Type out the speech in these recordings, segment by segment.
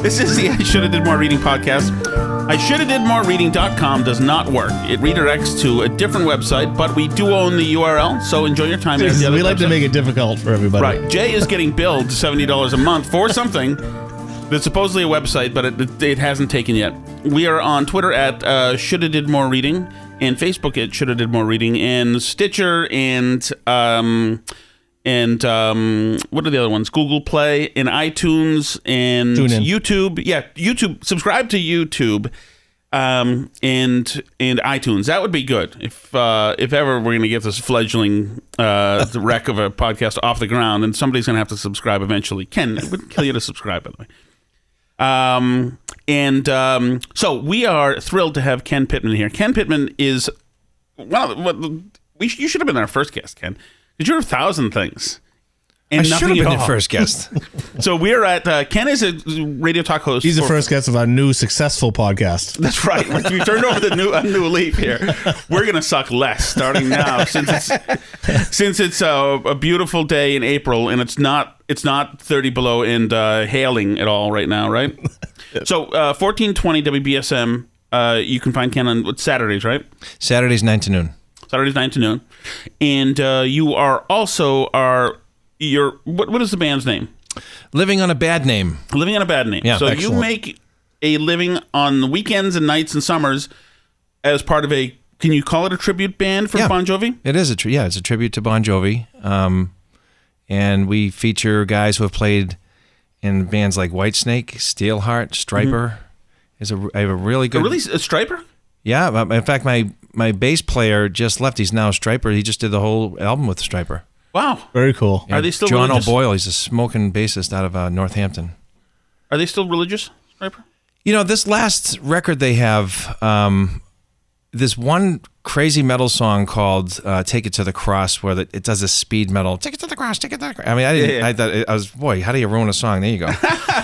This is the I Should Have Did More Reading podcast. I Should Have Did More Reading.com does not work. It redirects to a different website, but we do own the URL, so enjoy your time. We like to make it difficult for everybody. Right. Jay is getting billed $70 a month for something that's supposedly a website, but it hasn't taken yet. We are on Twitter at Should Have Did More Reading, and Facebook at Should Have Did More Reading, and Stitcher, and what are the other ones? Google Play, and iTunes, and YouTube. Yeah, YouTube. Subscribe to YouTube, and iTunes. That would be good if ever we're going to get this fledgling wreck of a podcast off the ground, and somebody's going to have to subscribe eventually. Ken, it would kill you to subscribe, by the way. So we are thrilled to have Ken Pittman here. Ken Pittman is you should have been our first guest, Ken. Because you're 1,000 things. And I should have been the first guest. So we're at, Ken is a radio talk host. He's the first guest of our new successful podcast. That's right. We turned over a new leaf here. We're going to suck less starting now since it's a beautiful day in April and it's not 30 below and hailing at all right now, right? So 1420 WBSM, you can find Ken on Saturdays, right? Saturdays 9 to noon. Saturdays 9 to noon. And you are also what is the band's name? Living on a Bad Name. Living on a Bad Name. Yeah, so excellent. You make a living on the weekends and nights and summers as part of a, can you call it a tribute band for Bon Jovi? It is it's a tribute to Bon Jovi. And we feature guys who have played in bands like Whitesnake, Steelheart, Stryper. I have a really good... Really? A Stryper? Yeah. In fact, my bass player just left. He's now a Stryper. He just did the whole album with Stryper. Wow. Very cool. Yeah. Are they still John religious? O'Boyle, he's a smoking bassist out of Northampton. Are they still religious, Stryper? You know, this last record they have, this one crazy metal song called Take It to the Cross, where it does a speed metal, take it to the cross, take it to the cross. I mean, I thought, boy, how do you ruin a song? There you go.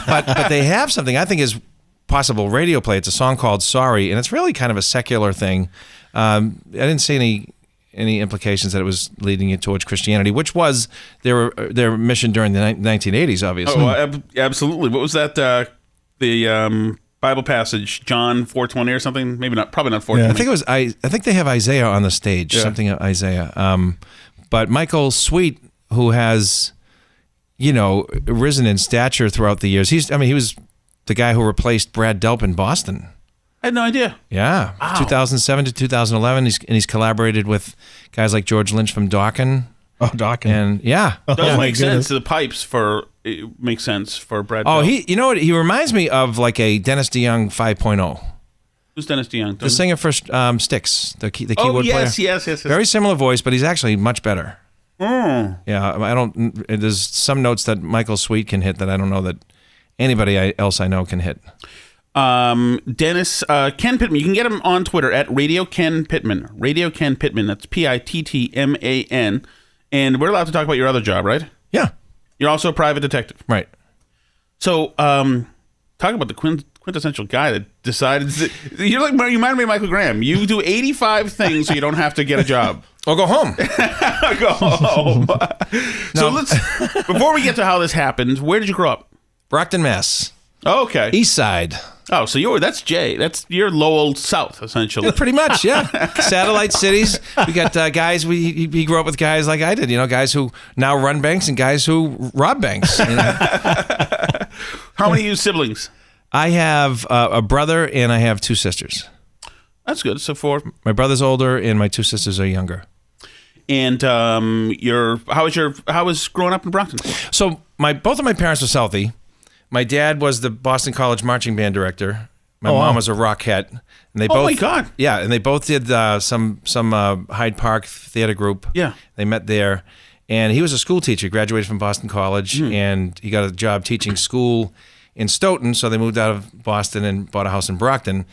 but they have something I think is possible radio play. It's a song called Sorry, and it's really kind of a secular thing. I didn't see any implications that it was leading you towards Christianity, which was their mission during the 1980s, obviously. Oh, absolutely. What was that? The Bible passage, John 4:20 or something? Maybe not. Probably not 4:20. Yeah. I think it was. I think they have Isaiah on the stage. Yeah. Something Isaiah. But Michael Sweet, who has, risen in stature throughout the years. He was the guy who replaced Brad Delp in Boston. I had no idea. Yeah. Wow. 2007 to 2011. He's collaborated with guys like George Lynch from Dokken. Oh, Dokken. And yeah. It does make sense. The pipes it makes sense for Brad. Oh, Delp. you know what? He reminds me of like a Dennis DeYoung 5.0. Who's Dennis DeYoung? The singer for Styx, the keyboard player. Yes. Very similar voice, but he's actually much better. Mm. Yeah, there's some notes that Michael Sweet can hit that I don't know that anybody else I know can hit. Dennis, Ken Pittman, you can get him on Twitter at Radio Ken Pittman. Radio Ken Pittman, that's Pittman. And we're allowed to talk about your other job, right? Yeah. You're also a private detective. Right. So, talk about the quintessential guy that decided, you remind me of Michael Graham. You do 85 things so you don't have to get a job. Or go home. Go home. So before we get to how this happened, where did you grow up? Brockton, Mass. Oh, okay. East Side. Oh, so that's Jay. You're Lowell South, essentially. Yeah, pretty much, yeah. Satellite cities. We got guys. He grew up with guys like I did. Guys who now run banks and guys who rob banks. How many of you siblings? I have a brother and I have two sisters. That's good. So 4. My brother's older and my two sisters are younger. And how was growing up in Brockton? So both of my parents were Southie. My dad was the Boston College marching band director. My mom was a rockette. And they both, my God. Yeah, and they both did some Hyde Park theater group. Yeah. They met there. And he was a school teacher, graduated from Boston College, and he got a job teaching school in Stoughton, so they moved out of Boston and bought a house in Brockton.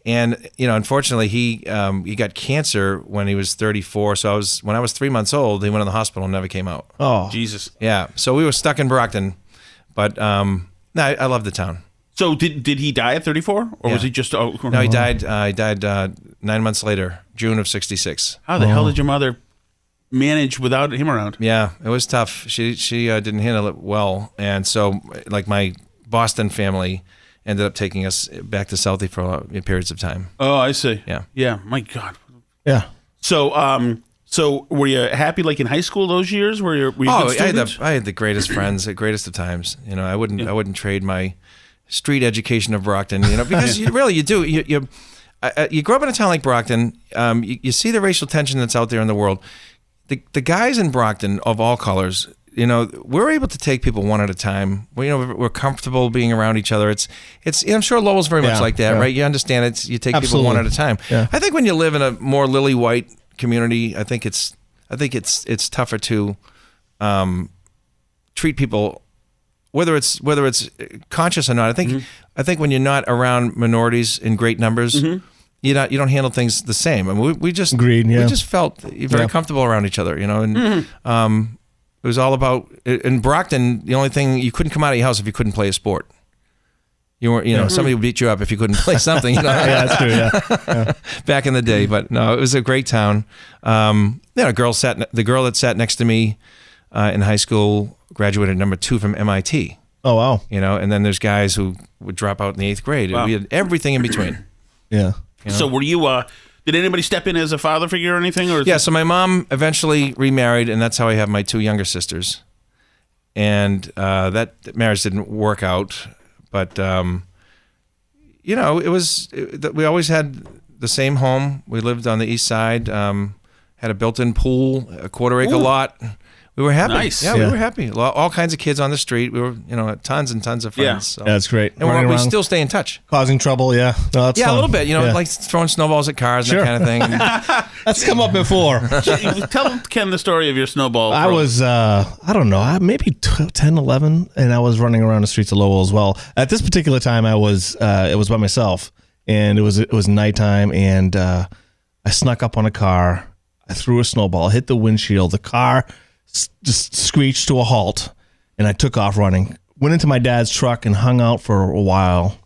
And, unfortunately, he got cancer when he was 34. So when I was 3 months old, he went in the hospital and never came out. Oh. Jesus. Yeah, so we were stuck in Brockton. But, no, I love the town. So did he die at 34, or was he just? Oh, no, he died. He died 9 months later, June of '66. How the hell did your mother manage without him around? Yeah, it was tough. She didn't handle it well, and so like my Boston family ended up taking us back to Southie for periods of time. Oh, I see. Yeah. Yeah. My God. Yeah. So were you happy like in high school those years? Were you a good student? I had the greatest friends, the greatest of times. I wouldn't trade my street education of Brockton. Because you do. You grow up in a town like Brockton. You see the racial tension that's out there in the world. The guys in Brockton of all colors, we're able to take people one at a time. We're comfortable being around each other. It's. I'm sure Lowell's very much like that, right? You understand it. You take people one at a time. Yeah. I think when you live in a more lily white community, I think it's tougher to treat people, whether it's conscious or not. I think when you're not around minorities in great numbers. You don't handle things the same. I mean, we just agreed. Yeah. We just felt very comfortable around each other, and it was all about in Brockton. The only thing, you couldn't come out of your house if you couldn't play a sport. You weren't, somebody would beat you up if you couldn't play something. Yeah, that's true. Yeah. Back in the day, but no, it was a great town. The girl that sat next to me in high school graduated number 2 from MIT. Oh wow. And then there's guys who would drop out in the 8th grade. Wow. We had everything in between. Yeah. So were you? Did anybody step in as a father figure or anything? Or yeah. So my mom eventually remarried, and that's how I have my 2 younger sisters. And that marriage didn't work out, but we always had the same home. We lived on the east side. Had a built-in pool, a 1/4-acre lot. We were happy. Nice. Yeah, we were happy. All kinds of kids on the street. We were, tons and tons of friends. Yeah, so. That's great. And we still stay in touch. Causing trouble, yeah. No, that's fun. A little bit. Like throwing snowballs at cars and that kind of thing. That's come up before. Tell Ken the story of your snowball. I was, I don't know, maybe 10, 11, and I was running around the streets of Lowell as well. At this particular time, it was by myself, and it was nighttime, and I snuck up on a car. I threw a snowball, hit the windshield. The car just screeched to a halt, and I took off running. Went into my dad's truck and hung out for a while.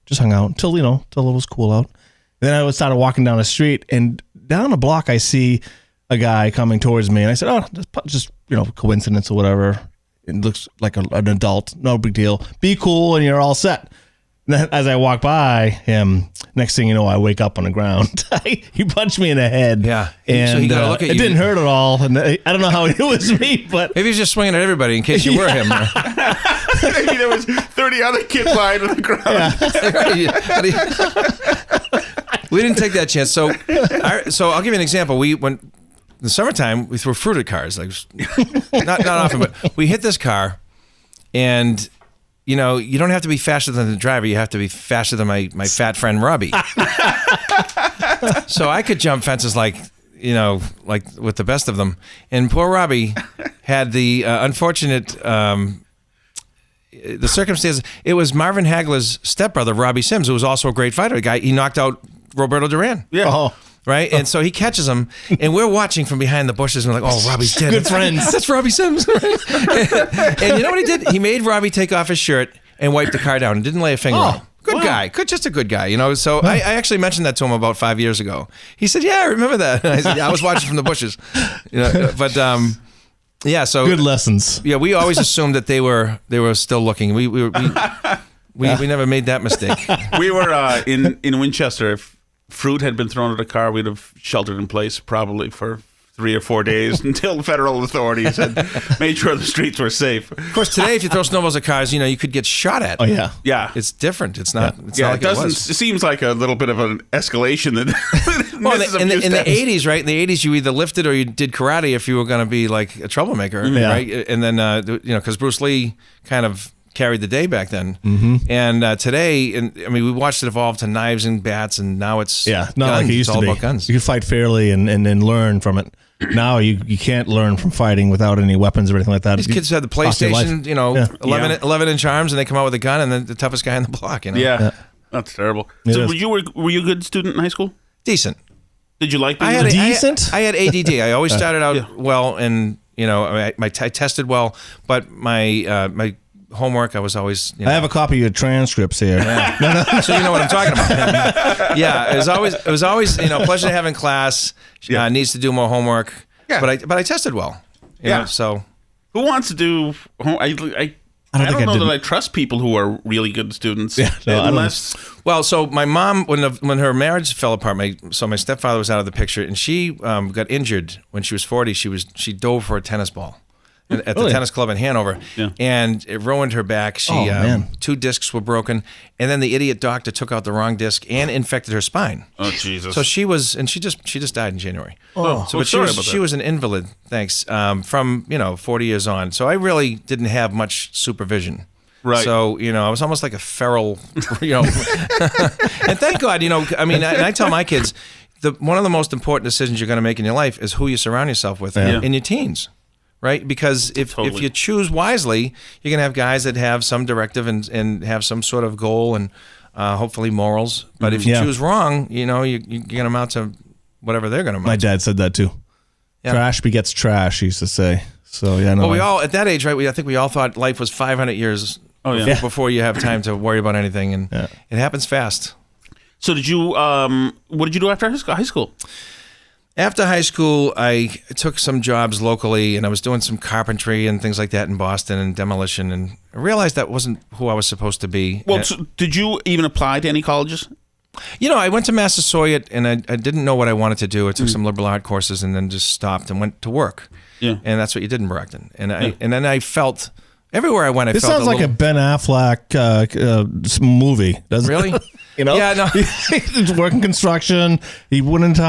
Just hung out until it was cool out. Then I started walking down the street, and down the block I see a guy coming towards me, and I said, "Oh, just coincidence or whatever. It looks like an adult. No big deal. Be cool, and you're all set." And then as I walk by him, next thing you know, I wake up on the ground. He punched me in the head. Yeah. And so he got to look at you. It didn't hurt at all. And I don't know how it was me, but maybe he's just swinging at everybody in case you were him. Maybe there was 30 other kids lying on the ground. We didn't take that chance. So I'll give you an example. We went in the summertime. We threw fruit at cars, like not often, but we hit this car, and you don't have to be faster than the driver. You have to be faster than my fat friend Robbie. So I could jump fences like with the best of them. And poor Robbie had the unfortunate the circumstances. It was Marvin Hagler's stepbrother, Robbie Sims, who was also a great fighter. He knocked out Roberto Duran. Yeah. Oh. Right? And so he catches him, and we're watching from behind the bushes, and we're like, oh, Robbie's dead. Good friends. That's Robbie Sims. And you know what he did? He made Robbie take off his shirt and wipe the car down and didn't lay a finger on him. Good guy. Just a good guy, So I actually mentioned that to him about 5 years ago. He said, yeah, I remember that. And I said, yeah, I was watching from the bushes. But yeah, so good lessons. Yeah, we always assumed that they were still looking. We never made that mistake. We were in Winchester. If fruit had been thrown at a car, we'd have sheltered in place probably for 3 or 4 days until federal authorities had made sure the streets were safe. Of course, today if you throw snowballs at cars, you could get shot at. Oh yeah, yeah. It's different. It's not. It's yeah, not like it doesn't. It was. It seems like a little bit of an escalation. That well, in the 80s, right? In the 80s, you either lifted or you did karate if you were going to be like a troublemaker, right? And then because Bruce Lee kind of carried the day back then. Mm-hmm. And today, we watched it evolve to knives and bats, and now it's not guns. like it used it's all to be. About guns. You can fight fairly and learn from it. Now you can't learn from fighting without any weapons or anything like that. These kids had the PlayStation, 11-inch arms, and they come out with a gun, and then the toughest guy in the block. Yeah, that's terrible. So were you a good student in high school? Decent. Did you like being decent? I had ADD. I always started out well, and I tested well, but my homework, I was always. I have a copy of your transcripts here. Yeah. So you know what I'm talking about. Yeah, it was always pleasure to have in class. Needs to do more homework. Yeah. But I tested well. So who wants to do? I I don't know that I trust people who are really good students. Yeah, no, unless. Well, so my mom, when her marriage fell apart, my stepfather was out of the picture, and she got injured when she was 40. She dove for a tennis ball at the tennis club in Hanover, and it ruined her back. She 2 discs were broken, and then the idiot doctor took out the wrong disc and infected her spine. Oh Jesus! So she just died in January. Oh, so she was an invalid. Thanks. From 40 years on. So I really didn't have much supervision. Right. So, I was almost like a feral, and thank God, I mean, I tell my kids, one of the most important decisions you're going to make in your life is who you surround yourself with in your teens, right? Because if you choose wisely, you're going to have guys that have some directive and have some sort of goal and hopefully morals. But if you choose wrong, you're going to amount to whatever they're going to amount to. My dad said that too. Yeah. Trash begets trash, he used to say. So, yeah, no. Well, we all, at that age, right, I think we all thought life was 500 years before you have time to worry about anything, and it happens fast. So did you? What did you do after high school? After high school, I took some jobs locally, and I was doing some carpentry and things like that in Boston and demolition, and I realized that wasn't who I was supposed to be. Well, so did you even apply to any colleges? I went to Massasoit, and I didn't know what I wanted to do. I took some liberal art courses, and then just stopped and went to work. Yeah, and that's what you did in Brockton, and then I felt. Everywhere I went, this sounds like a Ben Affleck movie, doesn't it? Really? Yeah, no. He's working construction. He went into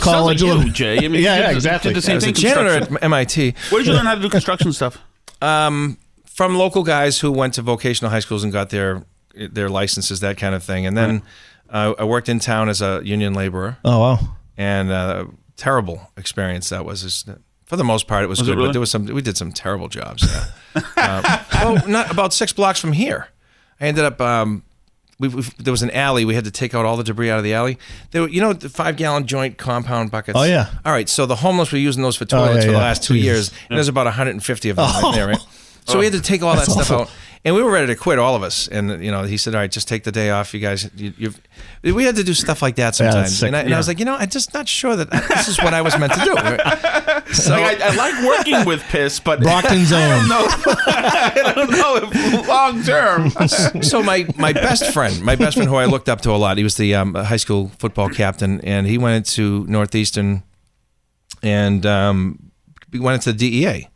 college. Like you, Jay. I mean, exactly. Did the same thing. As a janitor at MIT. Where did you learn how to do construction stuff? From local guys who went to vocational high schools and got their licenses, that kind of thing. And then I worked in town as a union laborer. Oh wow! And terrible experience that was. For the most part, it was good, really? But we did some terrible jobs. Not about 6 blocks from here. I ended up. There was an alley. We had to take out all the debris out of the alley. There were, the 5-gallon joint compound buckets. Oh yeah. All right. So the homeless were using those for toilets for the last 2 years, and there's about 150 of them right there. Right. So we had to take all that stuff out. And we were ready to quit, all of us. And he said, "All right, just take the day off, you guys." We had to do stuff like that sometimes. And I was like, I'm just not sure that this is what I was meant to do. So I like working with piss, but Brockton's own. I don't know if long term. So my best friend who I looked up to a lot, he was the high school football captain, and he went into Northeastern and we went into the DEA.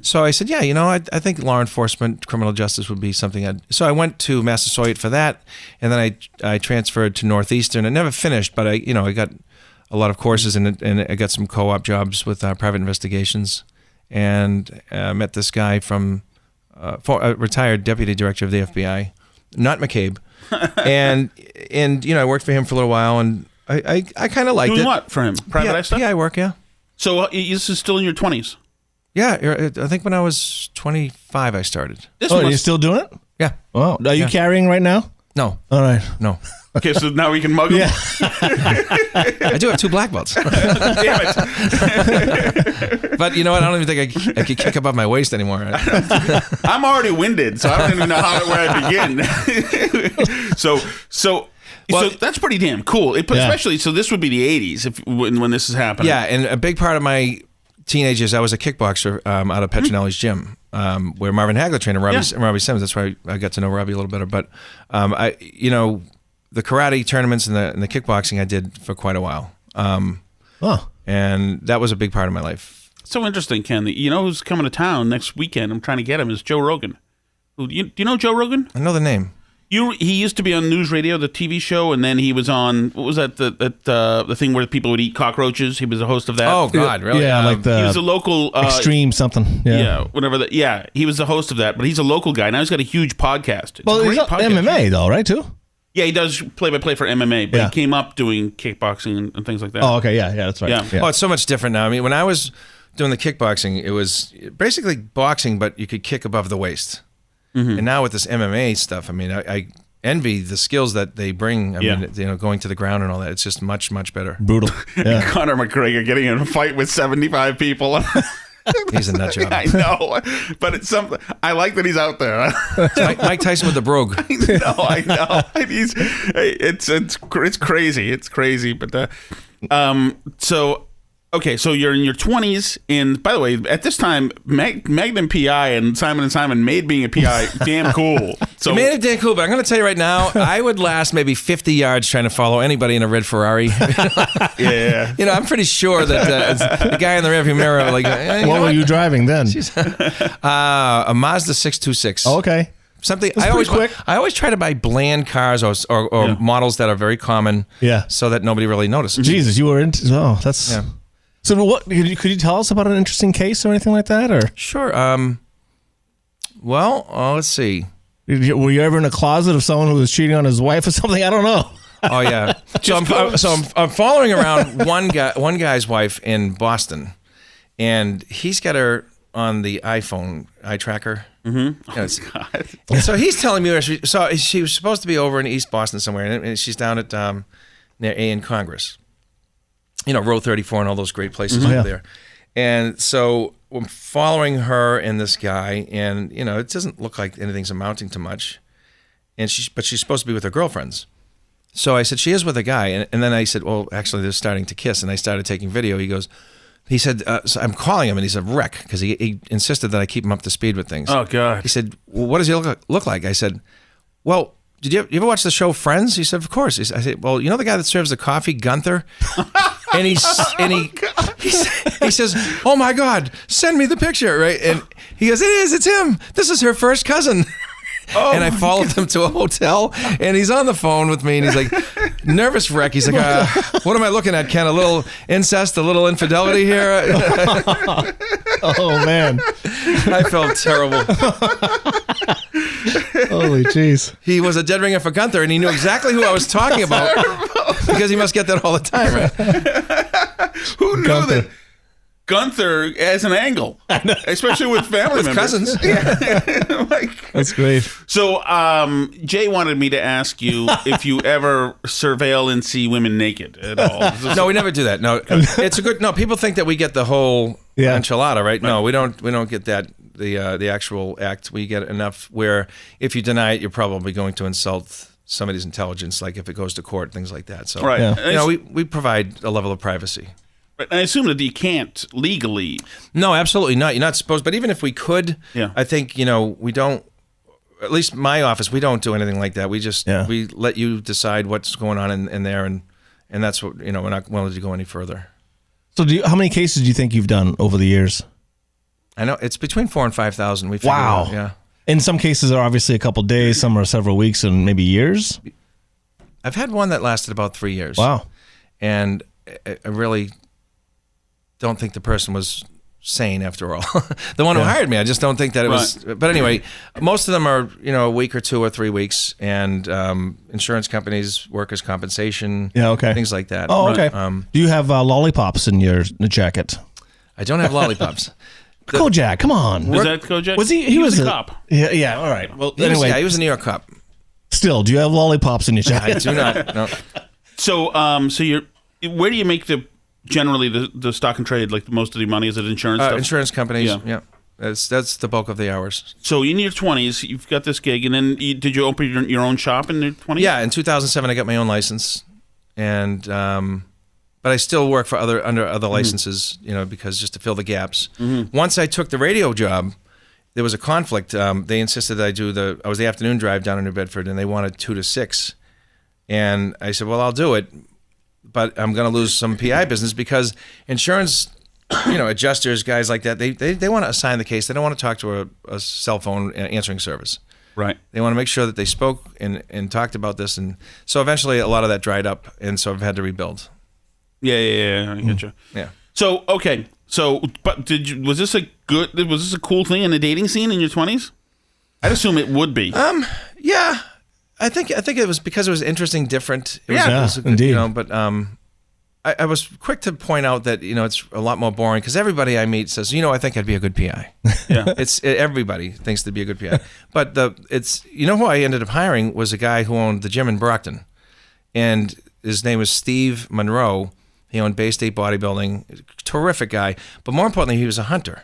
So I said, I think law enforcement, criminal justice would be something so I went to Massasoit for that, and then I transferred to Northeastern. I never finished, but I got a lot of courses and I got some co-op jobs with private investigations, and met this guy from a retired deputy director of the FBI, not McCabe, and I worked for him for a little while, and I kind of liked it. Doing what for him? Private eye stuff? Yeah, I work, yeah. So this is still in your 20s? Yeah, I think when I was 25, I started. Are you still doing it? Yeah. Oh, are you carrying right now? No. All right. No. Okay, so now we can mug them? Yeah. I do have 2 black belts. Damn it. But you know what? I don't even think I could kick above my waist anymore. I'm already winded, so I don't even know where I begin. So that's pretty damn cool. Especially, so this would be the 80s when this is happening. Yeah, and a big part of my teenagers, I was a kickboxer out of Petronelli's gym, where Marvin Hagler trained and Robbie Simmons. That's why I got to know Robbie a little better. But the karate tournaments and the kickboxing I did for quite a while. And that was a big part of my life. So interesting, Ken. You know who's coming to town next weekend? I'm trying to get him. Is Joe Rogan. Do you know Joe Rogan? I know the name. He used to be on News Radio, the TV show, and then he was on, what was that, the thing where people would eat cockroaches? He was a host of that. Oh, God, really? Yeah, like the... He was a local... extreme something. Yeah, whatever. He was the host of that, but he's a local guy. Now he's got a huge podcast. It's a great podcast. MMA, though, right, too? Yeah, he does play-by-play for MMA, but he came up doing kickboxing and things like that. Oh, okay, yeah, that's right. Yeah. Oh, it's so much different now. I mean, when I was doing the kickboxing, it was basically boxing, but you could kick above the waist. Mm-hmm. And now with this MMA stuff, I mean, I envy the skills that they bring. I mean, going to the ground and all that. It's just much, much better. Brutal. Yeah. Conor McGregor getting in a fight with 75 people. He's a nut job. I know, but it's something. I like that he's out there. Mike Tyson with the brogue. I know. It's crazy. It's crazy. But so Okay, so you're in your 20s, and by the way, at this time, Magnum PI and Simon made being a PI damn cool. So You made it damn cool, but I'm going to tell you right now, I would last maybe 50 yards trying to follow anybody in a red Ferrari. yeah. You know, I'm pretty sure that the guy in the rearview mirror, like, What were you driving then? a Mazda 626. Oh, okay. Something That's pretty quick. I always try to buy bland cars or models that are very common, so that nobody really notices. Jesus, you were into. Oh, that's. Yeah. So, what could you tell us about an interesting case or anything like that, or? Sure. Well, let's see. Were you ever in a closet of someone who was cheating on his wife or something? I don't know. Oh yeah. I'm following around one guy's wife in Boston, and he's got her on the iPhone eye tracker. Mm-hmm. God. So he's telling me where she was supposed to be over in East Boston somewhere, and she's down at near A in Congress. You know, Row 34 and all those great places over there. And so I'm following her and this guy, and you know, it doesn't look like anything's amounting to much. But she's supposed to be with her girlfriends. So I said, she is with a guy. And then I said, well, actually, they're starting to kiss. And I started taking video. He said, so I'm calling him, and he's a wreck because he insisted that I keep him up to speed with things. Oh, God. He said, well, what does he look like? I said, well, did you ever watch the show Friends? He said, of course. I said, well, you know the guy that serves the coffee, Gunther? And he says, oh my God, send me the picture, right? And he goes, it's him. This is her first cousin. Oh, and I followed him to a hotel, and he's on the phone with me, and he's like, nervous wreck. He's like, what am I looking at, Ken? A little incest, a little infidelity here? Oh, man. I felt terrible. Holy jeez. He was a dead ringer for Gunther, and he knew exactly who I was talking about because he must get that all the time, right? Who knew that Gunther as an angle, especially with family members. Cousins. That's great. So Jay wanted me to ask you if you ever surveil and see women naked at all. No, we never do that. No, it's a good. No, people think that we get the whole enchilada, right? No, we don't. We don't get that. The actual act. We get enough where if you deny it, you're probably going to insult somebody's intelligence, like if it goes to court, things like that. So, right. You know, we provide a level of privacy. I assume that you can't legally. No, absolutely not. You're not supposed. But even if we could, I think, you know, we don't. At least my office, we don't do anything like that. We just we let you decide what's going on in there, and that's what, you know. We're not willing to go any further. So, how many cases do you think you've done over the years? I know it's between 4,000 and 5,000. We figured out, yeah. In some cases, are obviously a couple of days. Some are several weeks and maybe years. I've had one that lasted about 3 years. Wow. And I really don't think the person was sane after all. The one who hired me, I just don't think that it was. But anyway, most of them are, you know, a week or 2 or 3 weeks, and insurance companies, workers' compensation, things like that. Oh, okay. Do you have lollipops in your jacket? I don't have lollipops. Kojak, come on. Was that Kojak? Was he was a cop. Yeah, all right. Well, anyway. He was a New York cop. Still, do you have lollipops in your jacket? I do not, no. So, where do you make generally the stock and trade, like most of the money? Is it insurance stuff? Insurance companies, yeah. That's the bulk of the hours. So in your 20s, you've got this gig, and then did you open your own shop in your 20s? Yeah, in 2007 I got my own license, and but I still work for under other licenses, you know, because just to fill the gaps. Mm-hmm. Once I took the radio job, there was a conflict. They insisted that I was the afternoon drive down in New Bedford, and they wanted 2 to 6, and I said, well, I'll do it, but I'm going to lose some PI business because insurance, you know, adjusters, guys like that, they want to assign the case. They don't want to talk to a cell phone answering service. Right. They want to make sure that they spoke and talked about this, and so eventually a lot of that dried up, and so I've had to rebuild. Yeah, I get you. Yeah. So okay, but was this a cool thing in the dating scene in your 20s? I'd assume it would be. Yeah, I think it was because it was interesting, different. It was indeed. You know, but I was quick to point out that, you know, it's a lot more boring because everybody I meet says, you know, I think I'd be a good PI. Yeah. Everybody thinks they'd be a good PI. But you know who I ended up hiring was a guy who owned the gym in Brockton, and his name was Steve Monroe. He owned Bay State Bodybuilding, terrific guy. But more importantly, he was a hunter.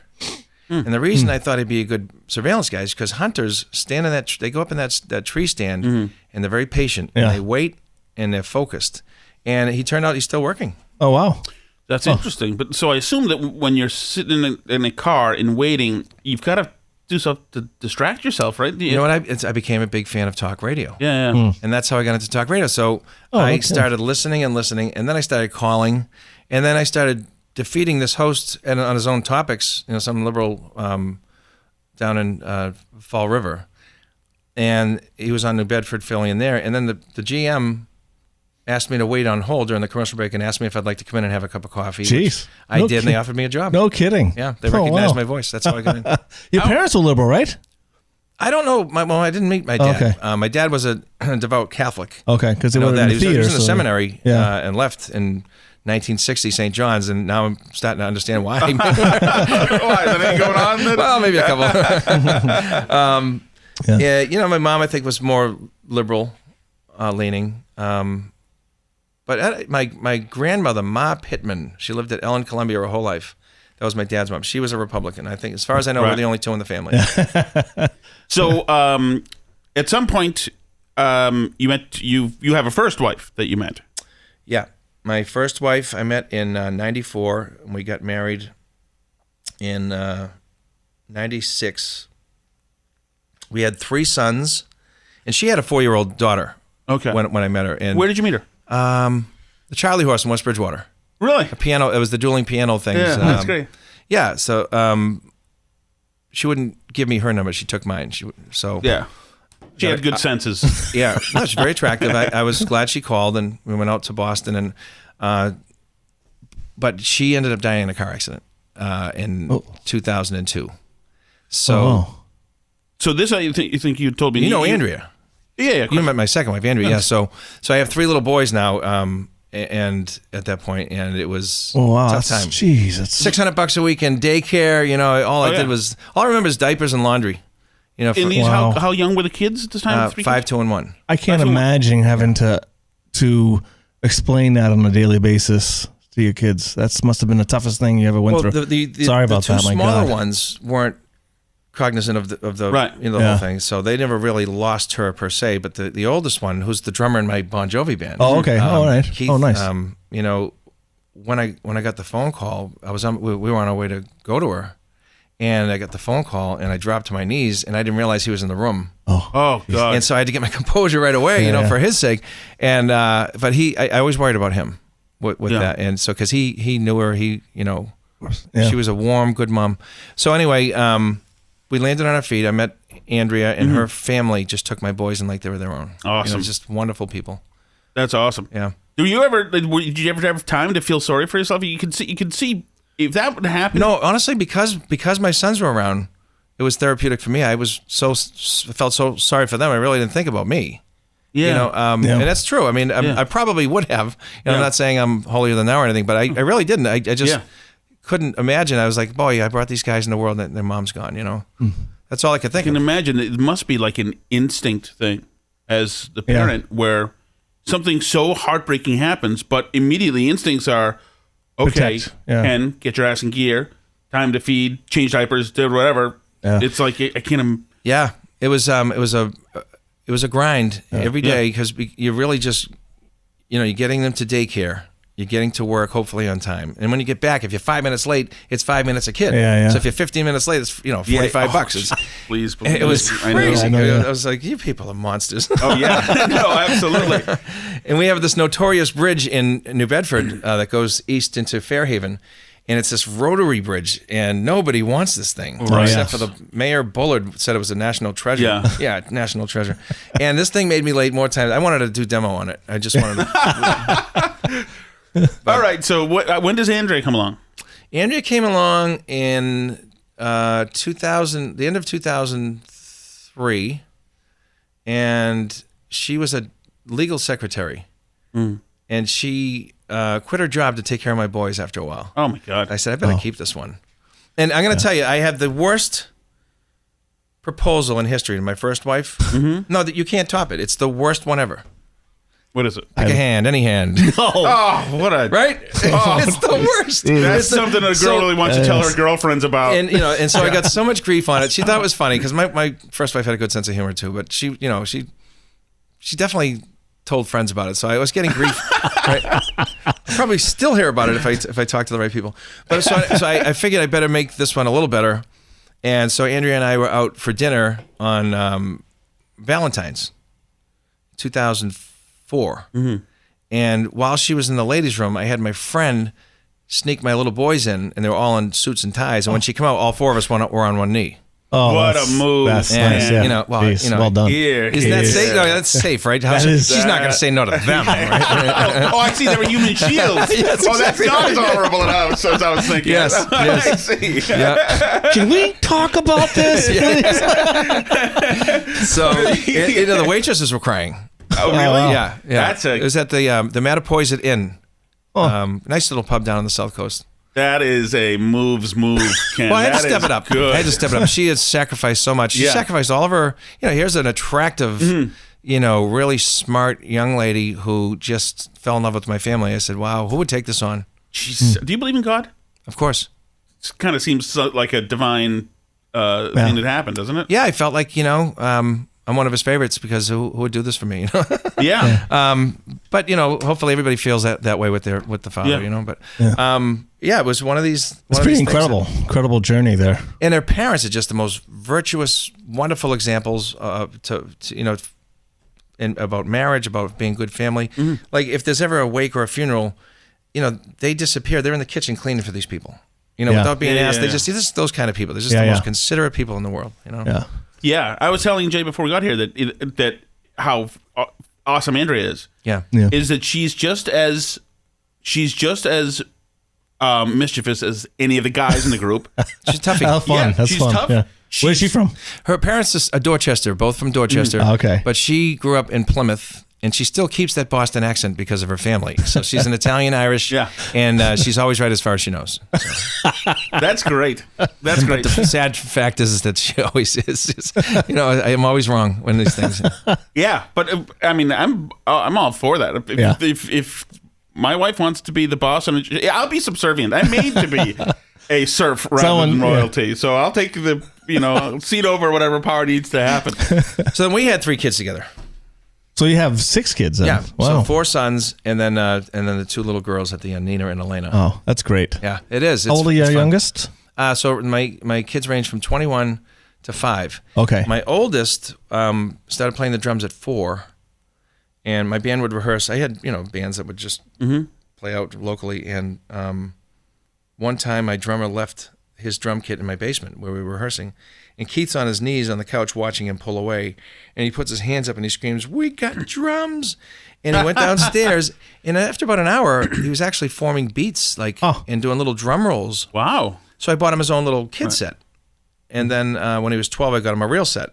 And the reason I thought he'd be a good surveillance guy is because hunters stand in they go up in that tree stand, and they're very patient, and they wait, and they're focused. And he turned out he's still working. Oh, wow. That's interesting. But so I assume that when you're sitting in a car and waiting, you've got to do something to distract yourself, right? You know what? I became a big fan of talk radio. Yeah. And that's how I got into talk radio. So I started listening, and then I started calling, and then I started defeating this host on his own topics, some liberal down in Fall River. And he was on New Bedford filling in there. And then the GM asked me to wait on hold during the commercial break and asked me if I'd like to come in and have a cup of coffee. Jeez. I did, and they offered me a job. No kidding. Yeah, they recognized my voice. That's how I got in. Your parents were liberal, right? I don't know. I didn't meet my dad. Okay. My dad was a devout Catholic. Okay, because they I know were that. in the He theater. was in the so- seminary Yeah. and left in 1960, St. John's, and now I'm starting to understand why. Why? Is anything going on? Then? Well, maybe a couple. Yeah. My mom, I think, was more liberal leaning. But my grandmother, Ma Pittman, she lived at Ellen, Columbia her whole life. That was my dad's mom. She was a Republican. I think, as far as I know, we're the only two in the family. So at some point, you have a first wife that you met. Yeah. My first wife I met in 94, and we got married in 96. We had 3 sons, and she had a 4-year-old daughter. Okay. When I met her. And Where did you meet her? the Charlie Horse in West Bridgewater. Really? A piano. It was the dueling piano things. Yeah, that's great. Yeah. So she wouldn't give me her number. She took mine. Yeah. She had good senses. Yeah. No, she's very attractive. I was glad she called, and we went out to Boston, and but she ended up dying in a car accident in 2002. So. So this, you think you told me? You know Andrea. Yeah. You met my second wife, Andrea. Yeah. So I have 3 little boys now. And at that point, and it was tough time. Jeez, that's $600 a week in daycare. All I remember is diapers and laundry. And these, how young were the kids at this time? 5, 2, and 1. I can't imagine having to explain that on a daily basis to your kids. That must have been the toughest thing you ever went through. Sorry about that, my God. The 2 smaller ones weren't cognizant of the right. the whole thing, so they never really lost her per se. But the oldest one, who's the drummer in my Bon Jovi band. Oh, okay. All right. Keith, nice. When I got the phone call, we were on our way to go to her, and I got the phone call, and I dropped to my knees, and I didn't realize he was in the room. Oh God! And so I had to get my composure right away, for his sake. And but I always worried about him with that, and so because he knew her, she was a warm, good mom. So anyway, we landed on our feet. I met Andrea, and her family just took my boys and like they were their own. Awesome. Just wonderful people. That's awesome. Yeah. Did you ever have time to feel sorry for yourself? You could see if that would happen. No, honestly, because my sons were around, it was therapeutic for me. I felt so sorry for them. I really didn't think about me. Yeah. And that's true. I mean, I probably would have. I'm not saying I'm holier than thou or anything, but I really didn't. I just couldn't imagine. I was like, boy, I brought these guys in the world and their mom's gone, That's all I could think of. I can imagine it must be like an instinct thing as the parent where something so heartbreaking happens, but immediately instincts are, okay, Ken, get your ass in gear, time to feed, change diapers, do whatever. Yeah. It's like, I can't. Yeah, it was a grind every day because you're really just, you're getting them to daycare. You're getting to work, hopefully on time. And when you get back, if you're 5 minutes late, it's 5 minutes a kid. Yeah. So if you're 15 minutes late, it's $45. Please. It was crazy. I know. I was like, you people are monsters. Oh yeah, no, absolutely. And we have this notorious bridge in New Bedford that goes east into Fairhaven, and it's this rotary bridge, and nobody wants this thing except for the mayor. Bullard said it was a national treasure. Yeah, national treasure. And this thing made me late more times. I wanted to do demo on it. I just wanted to. All right. So when does Andrea come along? Andrea came along in 2000, the end of 2003, and she was a legal secretary, and she quit her job to take care of my boys after a while. Oh my God! I said I better keep this one, and I'm going to tell you, I had the worst proposal in history to my first wife. No, that you can't top it. It's the worst one ever. What is it? Pick a hand, any hand. Oh, what a right? It's the worst. That's something a girl really wants to tell her girlfriends about. And so I got so much grief on it. She thought it was funny because my first wife had a good sense of humor too, but she definitely told friends about it, so I was getting grief. Right? I'll probably still hear about it if I talk to the right people. But so I figured I better make this one a little better. And so Andrea and I were out for dinner on Valentine's, 2004. Mm-hmm. And while she was in the ladies' room, I had my friend sneak my little boys in, and they were all in suits and ties. And when she came out, all four of us were on one knee. Oh, what a move! That's man. nice, yeah. Well done. Isn't that safe? No, that's safe, right? She's not going to say no to them, right? Oh, I see. They were human shields. Yes, that's not as horrible as I was thinking. Yes. I see. Yeah. Can we talk about this? So, the waitresses were crying. Oh, really? Yeah. It was at the Mattapoisett Inn. Nice little pub down on the South Coast. That is a move, Ken. Well, I had to step it up. Good. I had to step it up. She has sacrificed so much. She sacrificed all of her. Here's an attractive, really smart young lady who just fell in love with my family. I said, wow, who would take this on? Do you believe in God? Of course. It kind of seems like a divine thing that happened, doesn't it? Yeah, I felt like, I'm one of his favorites because who would do this for me? Yeah. But hopefully everybody feels that way with the father. But it was one of these. It's pretty incredible journey there. And their parents are just the most virtuous, wonderful examples about marriage, about being a good family. Mm-hmm. Like if there's ever a wake or a funeral, they disappear. They're in the kitchen cleaning for these people. Without being asked. They just those kind of people. They're just the most considerate people in the world. Yeah. Yeah, I was telling Jay before we got here that how awesome Andrea is. Yeah. Is that she's just as mischievous as any of the guys in the group. She's toughy. How fun. That's she's fun. tough. Yeah. Where's she from? Her parents are Dorchester, both from Dorchester. Okay. But she grew up in Plymouth, and she still keeps that Boston accent because of her family. So she's an Italian-Irish, and she's always right as far as she knows. So. That's great. That's great. But the sad fact is that she always is. I'm always wrong when these things. Yeah, but I'm all for that. If my wife wants to be the boss, I'll be subservient. I'm made to be a serf rather than royalty. So I'll take the seat over whatever power needs to happen. So then we had 3 kids together. So you have 6 kids then? Yeah. Wow. So 4 sons, and then the 2 little girls at the end, Nina and Elena. Oh, that's great. Yeah, it is. How old are your youngest? So my kids range from 21 to 5. Okay. My oldest started playing the drums at 4, and my band would rehearse. I had bands that would just play out locally, and one time my drummer left his drum kit in my basement where we were rehearsing, and Keith's on his knees on the couch watching him pull away, and he puts his hands up and he screams, "We got drums!" And he went downstairs, and after about an hour, he was actually forming beats and doing little drum rolls. Wow. So I bought him his own little kid set. And then when he was 12, I got him a real set.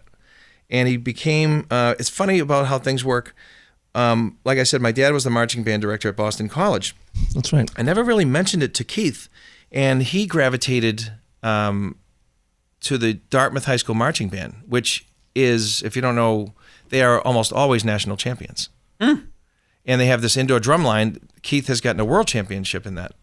And he became, it's funny about how things work. Like I said, my dad was the marching band director at Boston College. That's right. I never really mentioned it to Keith. And he gravitated to the Dartmouth High School Marching Band, which is, if you don't know, they are almost always national champions. And they have this indoor drum line. Keith has gotten a world championship in that.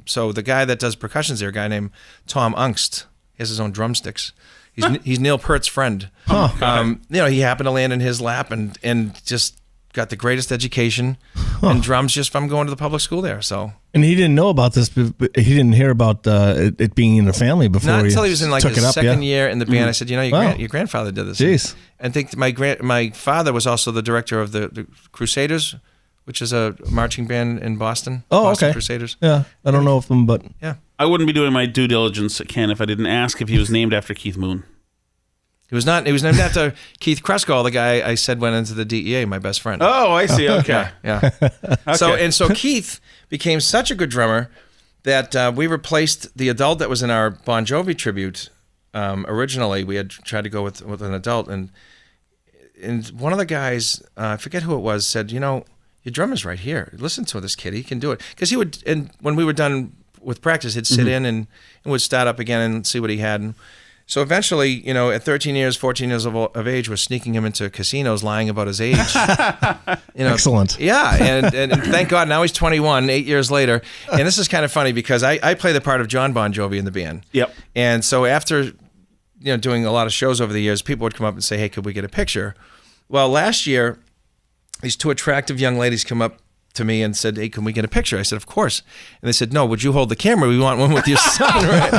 So the guy that does percussions there, a guy named Tom Ungst, he has his own drumsticks. He's Neil Peart's friend. He happened to land in his lap and just got the greatest education and drums just from going to the public school there. So, and he didn't know about this. But he didn't hear about it being in the family before. Not until he was in his second year in the band. I said, your grandfather did this. Jeez. I think my father was also the director of the Crusaders, which is a marching band in Boston. Oh, Boston okay. Crusaders. Yeah, I don't know of them, but yeah, I wouldn't be doing my due diligence, Ken, if I didn't ask if he was named after Keith Moon. He was not. He was named after Keith Kresgall, the guy I said went into the DEA, my best friend. Oh, I see. Okay. Yeah. Okay. So Keith became such a good drummer that we replaced the adult that was in our Bon Jovi tribute. Originally, we had tried to go with an adult, and one of the guys, I forget who it was, said, your drummer's right here. Listen to this kid; he can do it. Because he would, and when we were done with practice, he'd sit in and would start up again and see what he had. And so eventually, at 13 years, 14 years of age, we're sneaking him into casinos, lying about his age. Excellent. Yeah, and thank God now he's 21, 8 years later. And this is kind of funny because I play the part of John Bon Jovi in the band. Yep. And so after doing a lot of shows over the years, people would come up and say, "Hey, could we get a picture?" Well, last year, these two attractive young ladies come up to me and said, "Hey, can we get a picture?" I said, "Of course." And they said, "No, would you hold the camera? We want one with your son." Right?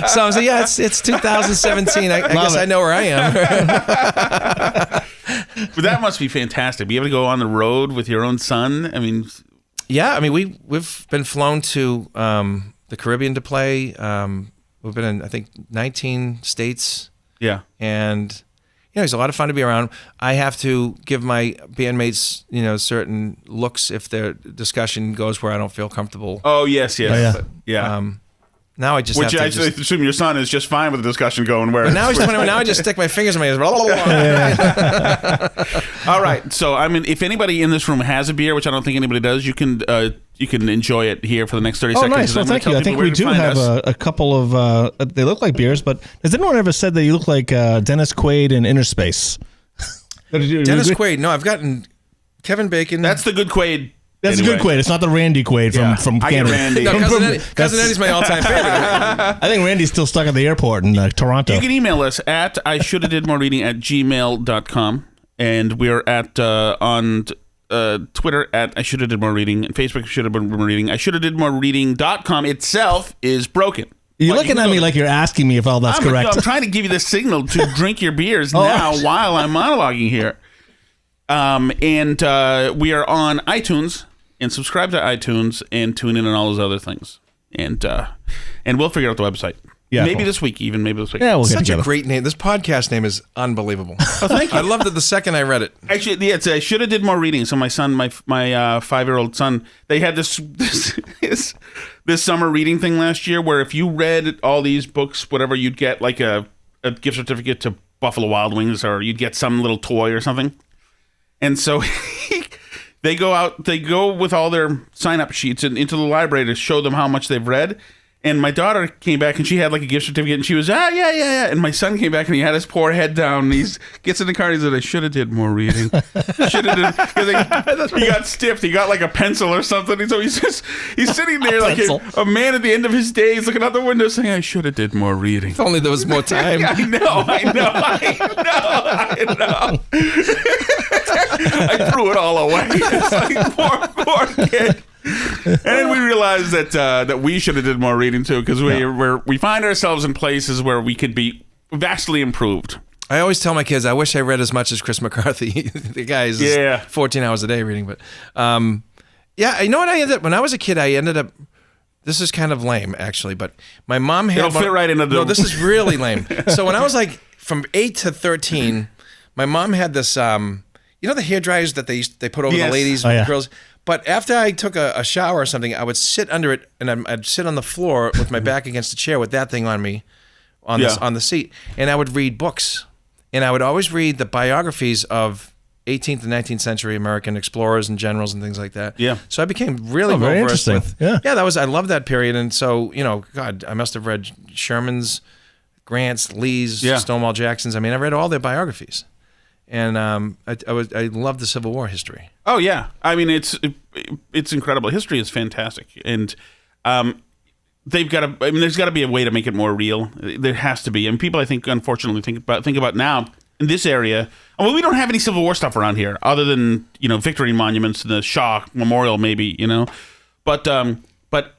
So I was like, "Yeah, it's 2017. I guess I know where I am." But that must be fantastic. Be able to go on the road with your own son. I mean, yeah. I mean, we've been flown to the Caribbean to play. We've been in, I think, 19 states. Yeah, and it's a lot of fun to be around. I have to give my bandmates, certain looks if their discussion goes where I don't feel comfortable. Oh yes. Oh, yeah. But, yeah. Now I just Which have I to assume your son is just fine with the discussion going where. But now he's 21. Now I just stick my fingers in my ears. All right. So I mean, if anybody in this room has a beer, which I don't think anybody does, you can enjoy it here for the next 30 seconds. Oh, nice. Well, thank you. I think we do have a couple of. They look like beers, but has anyone ever said that you look like Dennis Quaid in Inner Space? Dennis Quaid. No, I've gotten Kevin Bacon. That's the good Quaid. That's anyway. a good Quaid. It's not the Randy Quaid from I get Canada. Randy. No, Cousin Eddie's my all-time favorite. I think Randy's still stuck at the airport in Toronto. You can email us at ishouldhadidmorereading@gmail.com, and we're at on Twitter at ishouldhadidmorereading, and Facebook ishouldhadidmorereading. ishouldhadidmorereading.com itself is broken. You're looking at me like you're asking me if all that's correct. I'm trying to give you the signal to drink your beers now while I'm monologuing here. And we are on iTunes, and subscribe to iTunes, and tune in on all those other things. And we'll figure out the website. Yeah, maybe this week. Yeah, we'll get Such together. a great name. This podcast name is unbelievable. Oh, thank you. I loved it the second I read it. Actually, yeah, I should have did more reading. So my son, my 5-year-old son, they had this summer reading thing last year where if you read all these books, whatever, you'd get like a gift certificate to Buffalo Wild Wings, or you'd get some little toy or something. And so they go with all their sign-up sheets into the library to show them how much they've read. And my daughter came back, and she had like a gift certificate, and she was, yeah. And my son came back, and he had his poor head down, and he gets in the car, and he said, I should have did more reading. He got stiffed. He got like a pencil or something. And so he's sitting there like a man at the end of his days, looking out the window saying, I should have did more reading. If only there was more time. I know. I threw it all away. It's like, poor kid. And then we realized that we should have did more reading too, because we find ourselves in places where we could be vastly improved. I always tell my kids, I wish I read as much as Chris McCarthy. The guy is 14 hours a day reading. But you know what? When I was a kid, I ended up. This is kind of lame, actually, but my mom had. It'll fit right into the. No, this is really lame. So when I was like from 8 to 13, my mom had this. The hair dryers that they put over the ladies and girls. But after I took a shower or something, I would sit under it, and I'd sit on the floor with my back against the chair with that thing on me, on the seat, and I would read books, and I would always read the biographies of 18th and 19th century American explorers and generals and things like that. Yeah. So I became really well versed with. Yeah. I loved that period, and so God, I must have read Sherman's, Grant's, Lee's, Stonewall Jackson's. I mean, I read all their biographies. And I love the Civil War history. Oh yeah, I mean it's incredible. History is fantastic, and there's got to be a way to make it more real. There has to be, and people I think unfortunately think about now in this area. Well, we don't have any Civil War stuff around here, other than victory monuments and the Shaw Memorial, maybe but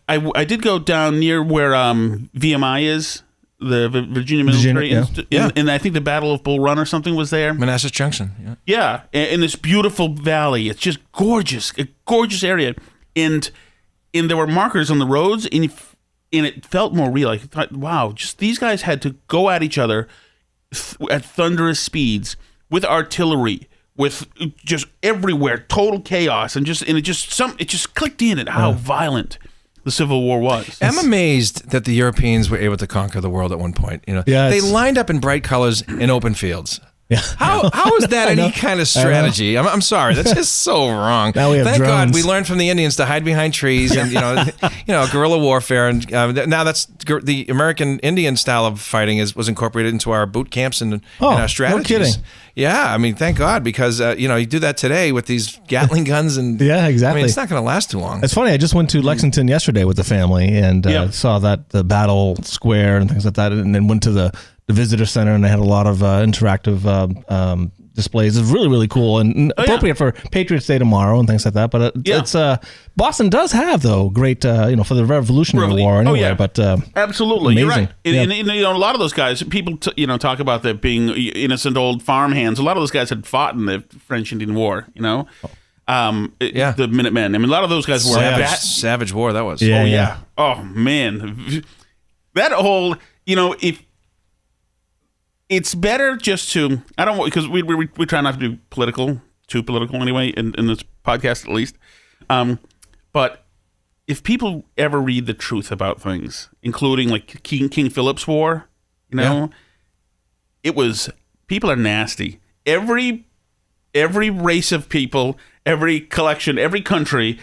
I did go down near where VMI is. The Virginia Military and I think the Battle of Bull Run or something was there. Manassas Junction, in this beautiful valley. It's just gorgeous, a gorgeous area, and there were markers on the roads, and it felt more real. I thought, wow, just these guys had to go at each other at thunderous speeds with artillery, with just everywhere, total chaos, and it just clicked in at how violent the Civil War was. I'm amazed that the Europeans were able to conquer the world at one point. They lined up in bright colors in open fields. Yeah. How is that any kind of strategy? I'm sorry, that's just so wrong. Now we have Thank drones. God we learned from the Indians to hide behind trees and guerrilla warfare, and now that's the American Indian style of fighting was incorporated into our boot camps and our strategies. No kidding. Yeah, I mean, thank God, because you do that today with these Gatling guns and exactly. I mean, it's not going to last too long. It's funny. I just went to Lexington yesterday with the family and saw the battle square and things like that, and then went to the visitor center, and they had a lot of interactive displays is really, really cool and appropriate for Patriots Day tomorrow and things like that. But it's Boston does have, though, great, for the Revolutionary War anyway. But absolutely, amazing. You're right. And a lot of those guys, people talk about them being innocent old farmhands. A lot of those guys had fought in the French Indian War. The Minutemen. I mean, a lot of those guys were savage war. That was. Oh man, that whole if. It's better just to, I don't, because we try not to do too political anyway, in this podcast at least. But if people ever read the truth about things, including like King Philip's War, it was, people are nasty. Every race of people, every collection, every country,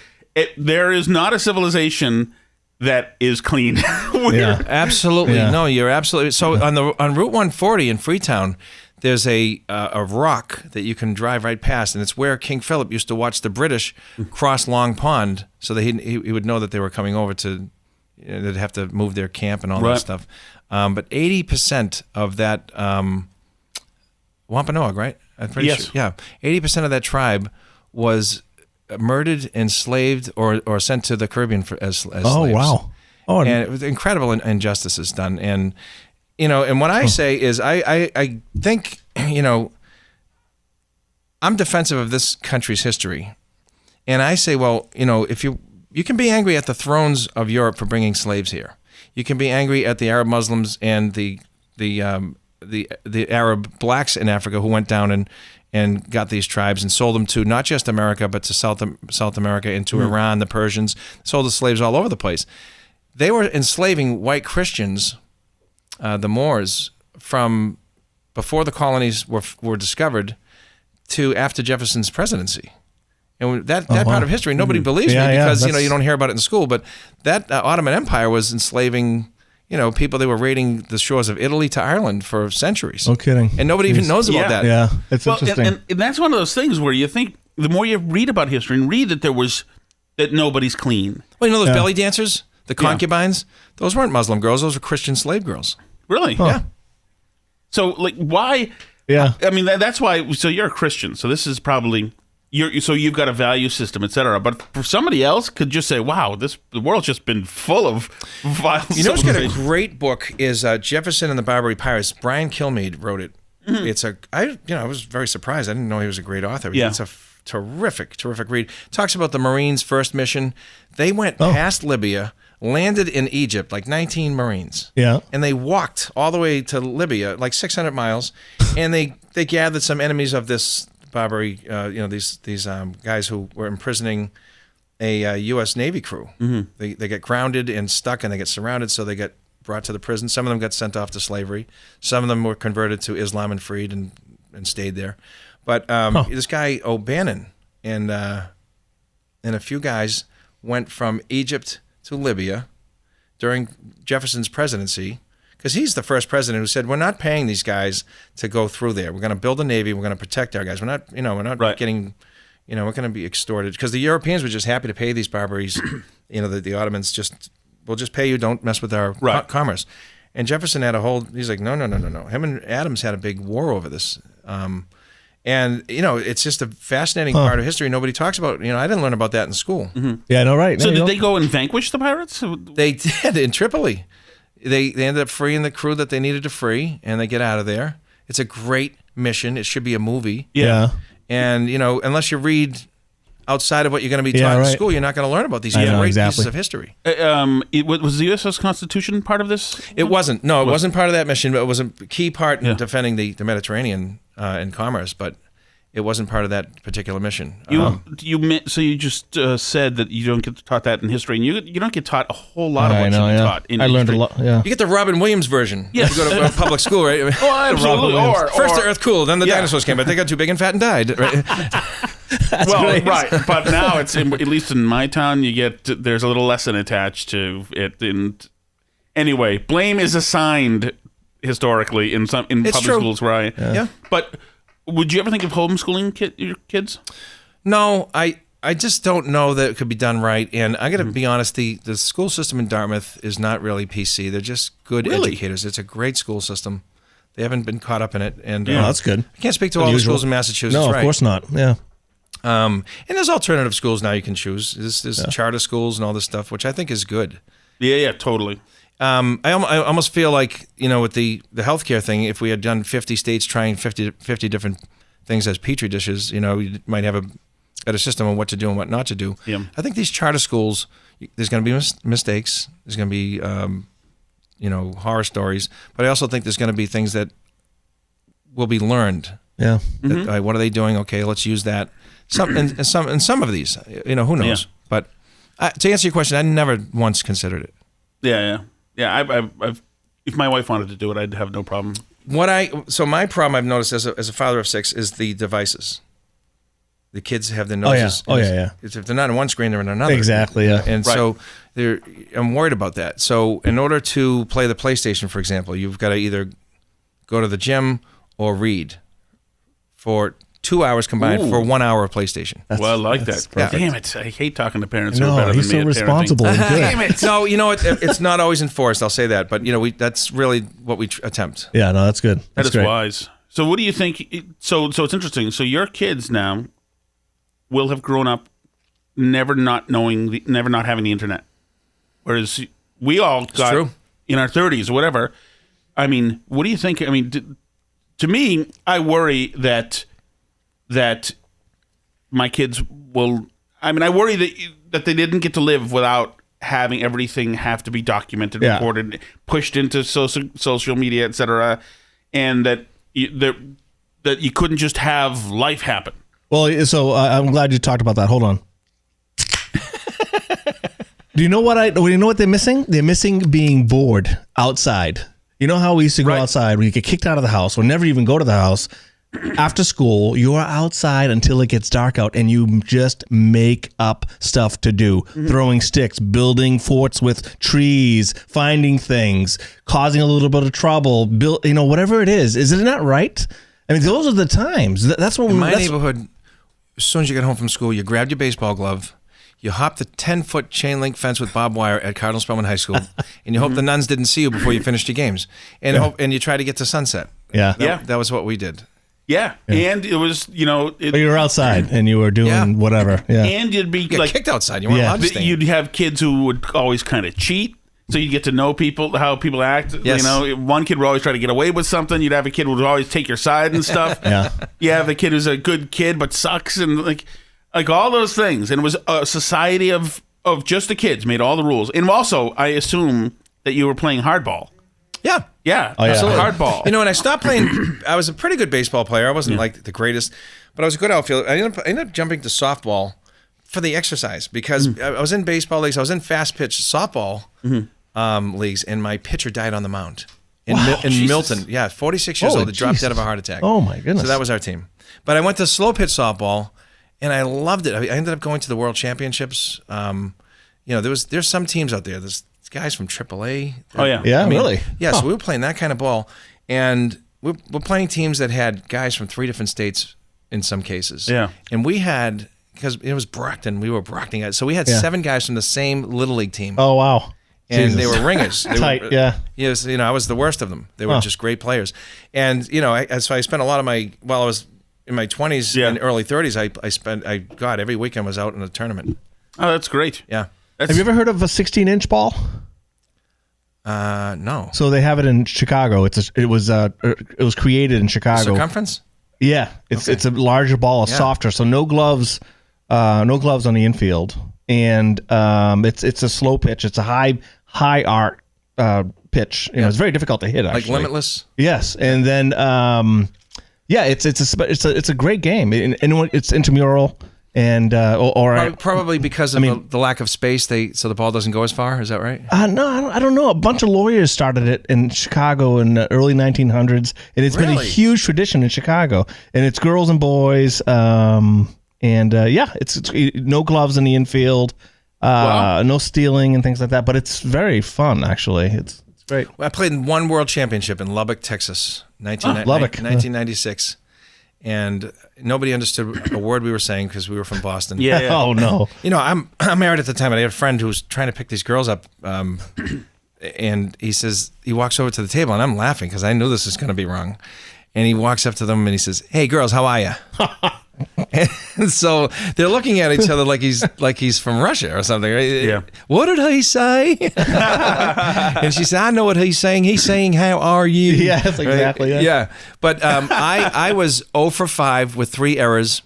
there is not a civilization that is clean. Absolutely. No, you're absolutely. So on Route 140 in Freetown, there's a rock that you can drive right past, and it's where King Philip used to watch the British cross Long Pond, so that he would know that they were coming over to. They'd have to move their camp and all that stuff. But 80% of that Wampanoag, right? I'm pretty sure. Yeah, 80% of that tribe was murdered, enslaved, or sent to the Caribbean as slaves. Oh, wow. Oh, and it was incredible injustices done. And, and what I say is I think, I'm defensive of this country's history. And I say, well, if you can be angry at the thrones of Europe for bringing slaves here. You can be angry at the Arab Muslims and the Arab blacks in Africa who went down and got these tribes and sold them to not just America, but to South America and to Iran, the Persians, sold the slaves all over the place. They were enslaving white Christians, the Moors, from before the colonies were discovered to after Jefferson's presidency. And that part of history, nobody believes me because you don't hear about it in school, but that Ottoman Empire was enslaving people. They were raiding the shores of Italy to Ireland for centuries. No kidding. And nobody even knows about that. Yeah, it's interesting. And that's one of those things where you think, the more you read about history and read that nobody's clean. Well, those belly dancers, the concubines, those weren't Muslim girls. Those were Christian slave girls. Really? Huh. Yeah. So, why? Yeah. I mean, that's why. So you're a Christian. So this is probably... So you've got a value system, etc. But for somebody else could just say, "Wow, the world's just been full of vile." Who's got a great book is Jefferson and the Barbary Pirates. Brian Kilmeade wrote it. Mm-hmm. It's I was very surprised. I didn't know he was a great author. Yeah. It's a terrific read. Talks about the Marines' first mission. They went past Libya, landed in Egypt, like 19 Marines. Yeah. And they walked all the way to Libya, like 600 miles, and they gathered some enemies of this Barbary, these guys who were imprisoning a U.S. Navy crew. Mm-hmm. They get grounded and stuck, and they get surrounded, so they get brought to the prison. Some of them got sent off to slavery. Some of them were converted to Islam and freed and stayed there. But this guy O'Bannon and a few guys went from Egypt to Libya during Jefferson's presidency. Because he's the first president who said, we're not paying these guys to go through there. We're going to build a navy. We're going to protect our guys. We're not getting, we're going to be extorted. Because the Europeans were just happy to pay these Barbaries, the Ottomans we'll just pay you. Don't mess with our commerce. And Jefferson had he's like, no. Him and Adams had a big war over this. And, it's just a fascinating part of history nobody talks about. I didn't learn about that in school. Mm-hmm. Yeah, no, right. So did they go and vanquish the pirates? They did in Tripoli. They ended up freeing the crew that they needed to free, and they get out of there. It's a great mission. It should be a movie. Yeah. And, unless you read outside of what you're going to be taught in school, you're not going to learn about these great pieces of history. Was the U.S. Constitution part of this? It wasn't. No, it wasn't part of that mission, but it was a key part in defending the Mediterranean and commerce, but it wasn't part of that particular mission. You just said that you don't get taught that in history, and you don't get taught a whole lot of what you get taught in history. I learned a lot. Yeah, you get the Robin Williams version. Yes. You go to public school, right? Oh, absolutely. First the Earth cooled, then the dinosaurs came, but they got too big and fat and died. Right? Right. But now it's at least in my town, there's a little lesson attached to it. And anyway, blame is assigned historically in public schools, right? Yeah. But would you ever think of homeschooling your kids? No, I just don't know that it could be done right. And I got to be honest, the school system in Dartmouth is not really PC. They're just good educators. It's a great school system. They haven't been caught up in it. And that's good. I can't speak to all the schools in Massachusetts. No, of course not. Yeah. And there's alternative schools now you can choose. There's charter schools and all this stuff, which I think is good. Yeah, totally. I almost feel like, with the healthcare thing, if we had done 50 states trying 50 different things as petri dishes, you might have a better system on what to do and what not to do. Yeah. I think these charter schools, there's going to be mistakes. There's going to be, horror stories. But I also think there's going to be things that will be learned. Yeah. That, what are they doing? Okay, let's use that. Some of these, who knows? Yeah. But to answer your question, I never once considered it. Yeah. I've if my wife wanted to do it, I'd have no problem. So my problem I've noticed as a father of 6 is the devices. The kids have their noses. Yeah. If they're not on one screen, they're on another. Exactly. Yeah. And so I'm worried about that. So in order to play the PlayStation, for example, you've got to either go to the gym or read for 2 hours combined for 1 hour of PlayStation. Well, I like that. Perfect. Damn it. I hate talking to parents who are better than me he's so at responsible and good. Damn it. No, it's not always enforced, I'll say that. But, that's really what we attempt. Yeah, no, that's good. That is great. wise. So what do you think? So it's interesting. So your kids now will have grown up never not having the internet. Whereas we all got in our 30s or whatever. I mean, what do you think? I mean, to me, I worry that my kids will. I mean, I worry that they didn't get to live without having everything have to be documented, recorded, pushed into social media, etc., and that you couldn't just have life happen. Well, so I'm glad you talked about that. Hold on. Do you know what they're missing? They're missing being bored outside. You know how we used to go outside when you get kicked out of the house or never even go to the house? After school, you are outside until it gets dark out and you just make up stuff to do. Throwing sticks, building forts with trees, finding things, causing a little bit of trouble, whatever it is. Is it not right? I mean, those are the times. That's what in my neighborhood, as soon as you get home from school, you grabbed your baseball glove, you hopped the 10-foot chain link fence with barbed wire at Cardinal Spellman High School, and you hope the nuns didn't see you before you finished your games, and you try to get to sunset. That was what we did. Yeah, and it was, but you were outside and you were doing whatever. Yeah, and you'd be like kicked outside. You weren't allowed to stay. You'd have kids who would always kind of cheat, so you get to know people, how people act. Yes. One kid would always try to get away with something. You'd have a kid who would always take your side and stuff. You have a kid who's a good kid but sucks, and like all those things. And it was a society of just the kids made all the rules. And also, I assume that you were playing hardball. Yeah, absolutely. Hardball. And I stopped playing, I was a pretty good baseball player. I wasn't like the greatest, but I was a good outfielder. I ended up jumping to softball for the exercise because I was in baseball leagues. I was in fast pitch softball leagues, and my pitcher died on the mound in Milton. Yeah, 46 years old. He dropped dead of a heart attack. Oh my goodness! So that was our team. But I went to slow pitch softball, and I loved it. I ended up going to the World Championships. There's some teams out there. There's guys from AAA. Really? Yeah, so we were playing that kind of ball, and we're playing teams that had guys from 3 different states in some cases. Yeah, and we had, because it was Brockton, we were Brockton guys, so we had 7 guys from the same Little League team. Oh wow! And they were ringers. Tight, Yes, I was the worst of them. They were just great players, and so I spent a lot of while I was in my 20s and early 30s, every weekend was out in a tournament. Oh, that's great. Yeah. Have you ever heard of a 16-inch ball? No. So they have it in Chicago. It was created in Chicago. Circumference? Yeah, it's a larger ball, softer. So no gloves on the infield, and it's a slow pitch. It's a high arc pitch. It's very difficult to hit. Actually, like Limitless. Yes, and then it's a great game. And it's intramural. And probably because of the lack of space, so the ball doesn't go as far. Is that right? No, I don't know. A bunch of lawyers started it in Chicago in the early 1900s, and it's been a huge tradition in Chicago. And it's girls and boys, it's no gloves in the infield, no stealing and things like that. But it's very fun, actually. It's great. Well, I played in one World Championship in Lubbock, Texas, 1996. And nobody understood a word we were saying because we were from Boston. Yeah. Oh no. I'm married at the time, and I had a friend who was trying to pick these girls up, and he says, he walks over to the table, and I'm laughing because I knew this was going to be wrong. And he walks up to them and he says, "Hey girls, how are you?" And so they're looking at each other like he's from Russia or something, right? Yeah. What did he say? And she said, "I know what he's saying. He's saying, how are you?" Yeah, that's exactly it. Yeah. But I was 0 for 5 with 3 errors.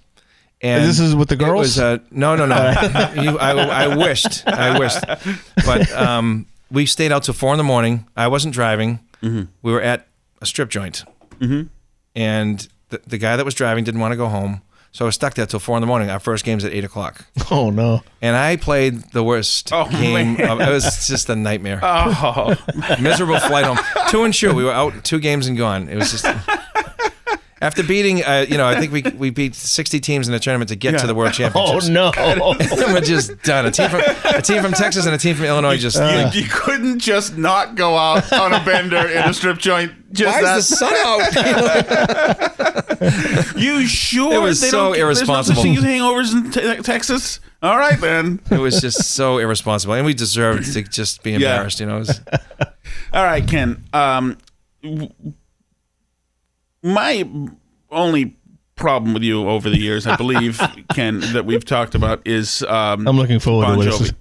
And this is with the girls? It was, no. I wished. But we stayed out till 4 a.m. I wasn't driving. Mm-hmm. We were at a strip joint. Mm-hmm. And the guy that was driving didn't want to go home. So I was stuck there till 4 a.m. Our first game's at 8 o'clock. Oh, no. And I played the worst game. It was just a nightmare. Oh, miserable flight home. 2 and 2. We were out 2 games and gone. It was just... After beating, I think we beat 60 teams in the tournament to get to the World Championships. Oh, no. We're just done. A team from Texas and a team from Illinois just... You couldn't just not go out on a bender in a strip joint. Why is the sun out? You sure? It was so irresponsible. There's no such thing as hangovers in Texas? All right, then. It was just so irresponsible. And we deserved to just be embarrassed, All right, Ken. My only problem with you over the years, I believe, Ken, that we've talked about is I'm looking forward Bon to Jovi. it.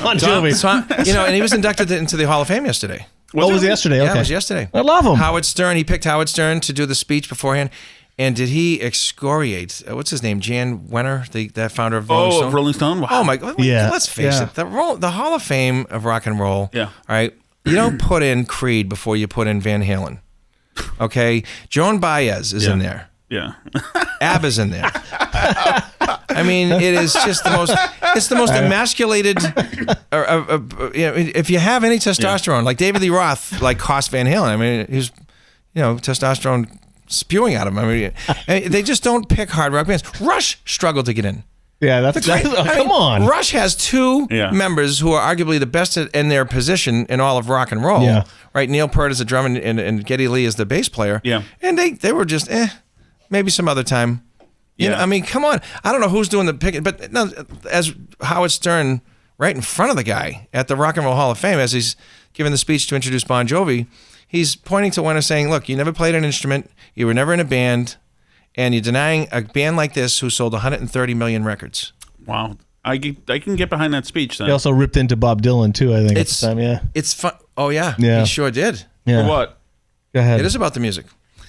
Bon Jovi. And he was inducted into the Hall of Fame yesterday. Was it yesterday? Okay. Yeah, it was yesterday. I love him. Howard Stern. He picked Howard Stern to do the speech beforehand. And did he excoriate, what's his name, Jan Wenner, that founder of Rolling Stone? Of Rolling Stone? Wow. Oh, my God. Yeah. Let's face it. The Hall of Fame of rock and roll, all right, you don't put in Creed before you put in Van Halen. Okay? Joan Baez is in there. Yeah. ABBA's in there. I mean, it is just it's the most emasculated, if you have any testosterone, like David Lee Roth, like cost Van Halen. I mean, he's, testosterone spewing out of him. I mean, they just don't pick hard rock bands. Rush struggled to get in. Yeah, come on. Rush has 2 members who are arguably the best in their position in all of rock and roll. Yeah. Right? Neil Peart is the drummer and Geddy Lee is the bass player. Yeah. And they were just, maybe some other time. You know, I mean, come on. I don't know who's doing the picking, but no, as Howard Stern, right in front of the guy at the Rock and Roll Hall of Fame, as he's giving the speech to introduce Bon Jovi, he's pointing to Wenner saying, "Look, you never played an instrument, you were never in a band, and you're denying a band like this who sold 130 million records." Wow. I can get behind that speech then. He also ripped into Bob Dylan too, I think, at the time, It's fun. Oh, yeah. Yeah. He sure did. Yeah. For what? Go ahead. It is about the music.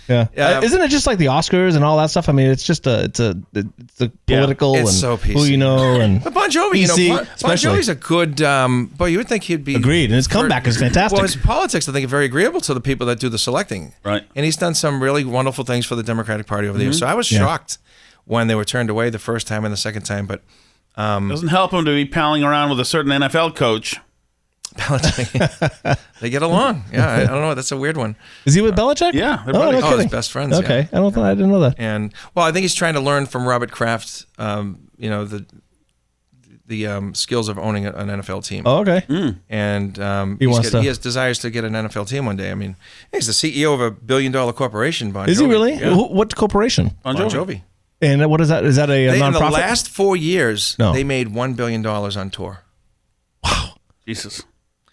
Yeah. Isn't it just like the Oscars and all that stuff? I mean, it's just it's a political It's and so PC. who you know and But Bon Jovi, Bon Jovi's a good, boy, you would think he'd be... Agreed, and his comeback is fantastic. Well, his politics, I think, are very agreeable to the people that do the selecting. Right. And he's done some really wonderful things for the Democratic Party over the years. So I was shocked when they were turned away the first time and the second time, but... doesn't help him to be palling around with a certain NFL coach. Belichick. They get along. Yeah, I don't know. That's a weird one. Is he with Belichick? Yeah. No his best friends. Okay. Yeah. I didn't know that. And well, I think he's trying to learn from Robert Kraft. The skills of owning an NFL team. Oh, okay. And he has desires to get an NFL team one day. I mean, he's the CEO of a $1 billion corporation. Bon Jovi. Is he really? Yeah. What corporation? Bon Jovi. And what is that? Is that a nonprofit? In the last 4 years, they made $1 billion on tour. Wow. Jesus.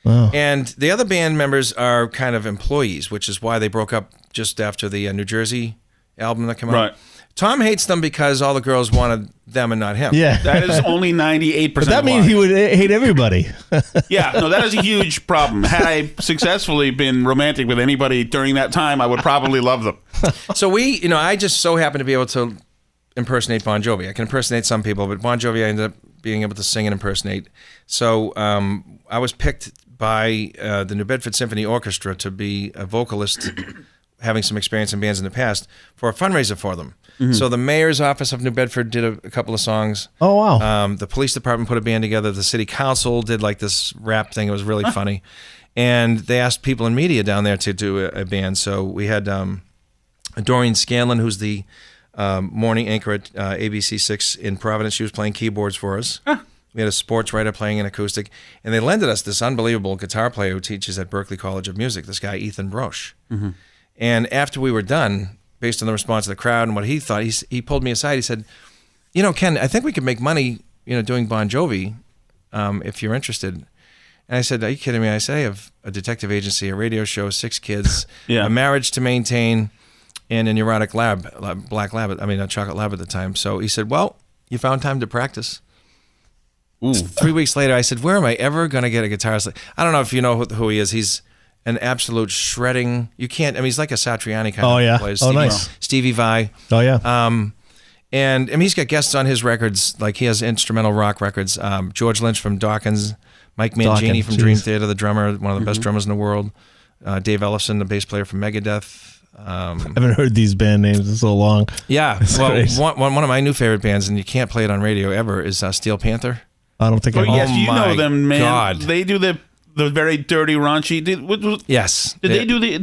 Wow. And the other band members are kind of employees, which is why they broke up just after the New Jersey album that came out. Right. Tom hates them because all the girls wanted them and not him. Yeah. That is only 98%. But that means he would hate everybody. Yeah, no, that is a huge problem. Had I successfully been romantic with anybody during that time, I would probably love them. So I just so happen to be able to impersonate Bon Jovi. I can impersonate some people, but Bon Jovi I ended up being able to sing and impersonate. So I was picked by the New Bedford Symphony Orchestra to be a vocalist, having some experience in bands in the past, for a fundraiser for them. Mm-hmm. So the mayor's office of New Bedford did a couple of songs. Oh, wow. The police department put a band together. The city council did like this rap thing. It was really funny. And they asked people in media down there to do a band. So we had Doreen Scanlon, who's the morning anchor at ABC6 in Providence. She was playing keyboards for us. We had a sports writer playing an acoustic. And they lended us this unbelievable guitar player who teaches at Berklee College of Music, this guy, Ethan Broche. Mm-hmm. And after we were done, based on the response of the crowd and what he thought, he pulled me aside. He said, Ken, I think we could make money, doing Bon Jovi, if you're interested. And I said, are you kidding me? I said, I have a detective agency, a radio show, 6 kids, Yeah. a marriage to maintain, and a neurotic black lab, a chocolate lab at the time. So he said, well, you found time to practice. Ooh. 3 weeks later, I said, where am I ever going to get a guitarist? I don't know if you know who he is. He's an absolute shredding. You can't, he's like a Satriani kind of yeah. player. Nice. Stevie Vai. Oh, yeah. And he's got guests on his records, like he has instrumental rock records. George Lynch from Dawkins, Mike Mangini from Dream Theater, the drummer, one of the best drummers in the world. Dave Ellefson, the bass player from Megadeth. I haven't heard these band names in so long. Yeah, one of my new favorite bands, and you can't play it on radio ever, is Steel Panther. I don't think I know. Yes, you know them, man. God. They do the very dirty, raunchy. Yes. Did they do the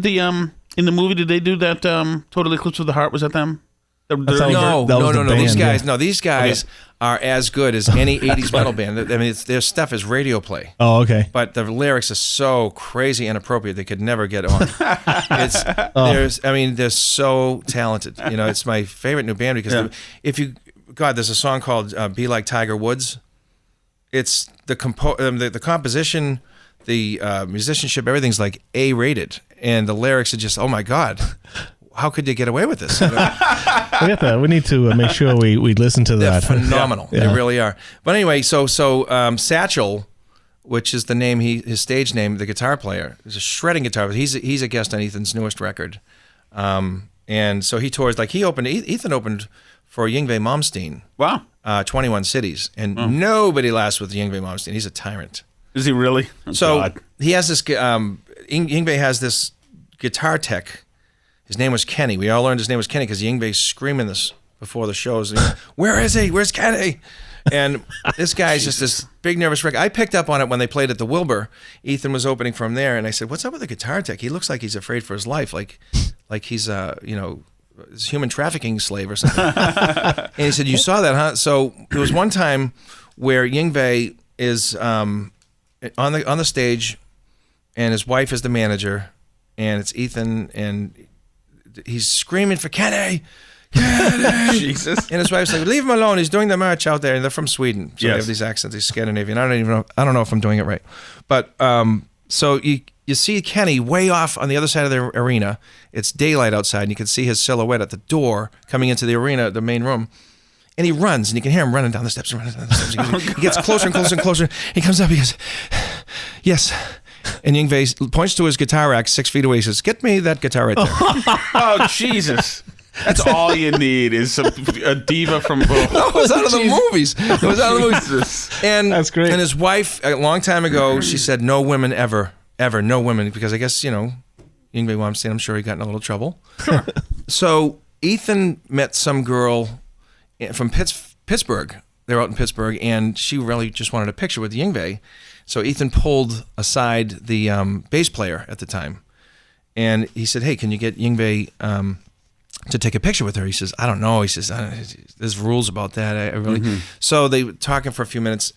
in the movie? Did they do that Total Eclipse of the Heart? Was that them? No. Band, These guys are as good as any 80s metal band. Their stuff is radio play. Oh, okay. But the lyrics are so crazy inappropriate they could never get on. They're so talented. It's my favorite new band because there's a song called "Be Like Tiger Woods." It's the composition, the musicianship, everything's like A-rated, and the lyrics are just, oh my God. How could they get away with this? We need to make sure we listen to that. They're phenomenal. Yeah. They really are. But anyway, so Satchel, which is the name his stage name, the guitar player, is a shredding guitar player. He's a guest on Ethan's newest record, and so he tours Ethan opened for Yngwie Malmsteen. Wow. 21 cities, and nobody lasts with Yngwie Malmsteen. He's a tyrant. Is he really? He has this. Yngwie has this guitar tech. His name was Kenny. We all learned his name was Kenny because Yngwie's screaming this before the shows. Where is he? Where's Kenny? And this guy's just this big nervous wreck. I picked up on it when they played at the Wilbur. Ethan was opening from there, and I said, "What's up with the guitar tech? He looks like he's afraid for his life, like he's human trafficking slave or something." And he said, "You saw that, huh?" So there was one time where Yngwie is on the stage, and his wife is the manager, and it's Ethan, and he's screaming for Kenny. Jesus. And his wife's like, leave him alone. He's doing the march out there. And they're from Sweden. So yes. They have these accents. He's Scandinavian. I don't know if I'm doing it right. But so you see Kenny way off on the other side of the arena. It's daylight outside, and you can see his silhouette at the door coming into the arena, the main room. And he runs, and you can hear him running down the steps. He gets closer and closer and closer. He comes up. He goes, yes. And Yngwie points to his guitar rack 6 feet away. He says, get me that guitar right there. Oh, Jesus. That's all you need is a diva from... It was out of the movies. It was out of the movies. And, that's great. And his wife, a long time ago, she said, no women ever, no women. Because I guess, Yngwie Malmsteen, I'm sure he got in a little trouble. Sure. So Ethan met some girl from Pittsburgh. They were out in Pittsburgh, and she really just wanted a picture with Yngwie. So Ethan pulled aside the bass player at the time, and he said, hey, can you get Yngwie to take a picture with her? He says, I don't know. He says, there's rules about that. I really. Mm-hmm. So they were talking for a few minutes,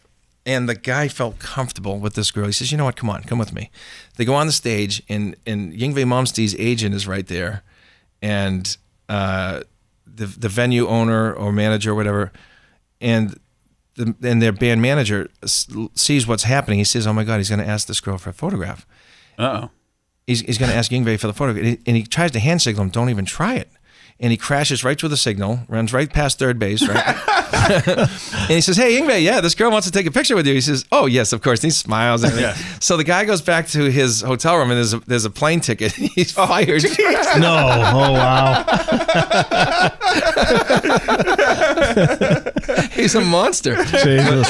and the guy felt comfortable with this girl. He says, you know what? Come with me. They go on the stage, and Yngwie Malmsteen's agent is right there, and the venue owner or manager or whatever, and their band manager sees what's happening. He says, oh my God, he's going to ask this girl for a photograph. Uh-oh. He's going to ask Yngwie for the photograph. And he tries to hand signal him, don't even try it. And he crashes right through the signal, runs right past third base, right? And he says, hey, Yngwie, yeah, this girl wants to take a picture with you. He says, oh, yes, of course. And he smiles. Yeah. So the guy goes back to his hotel room, and there's a plane ticket. He's fired. No. Oh, wow. He's a monster. Jesus.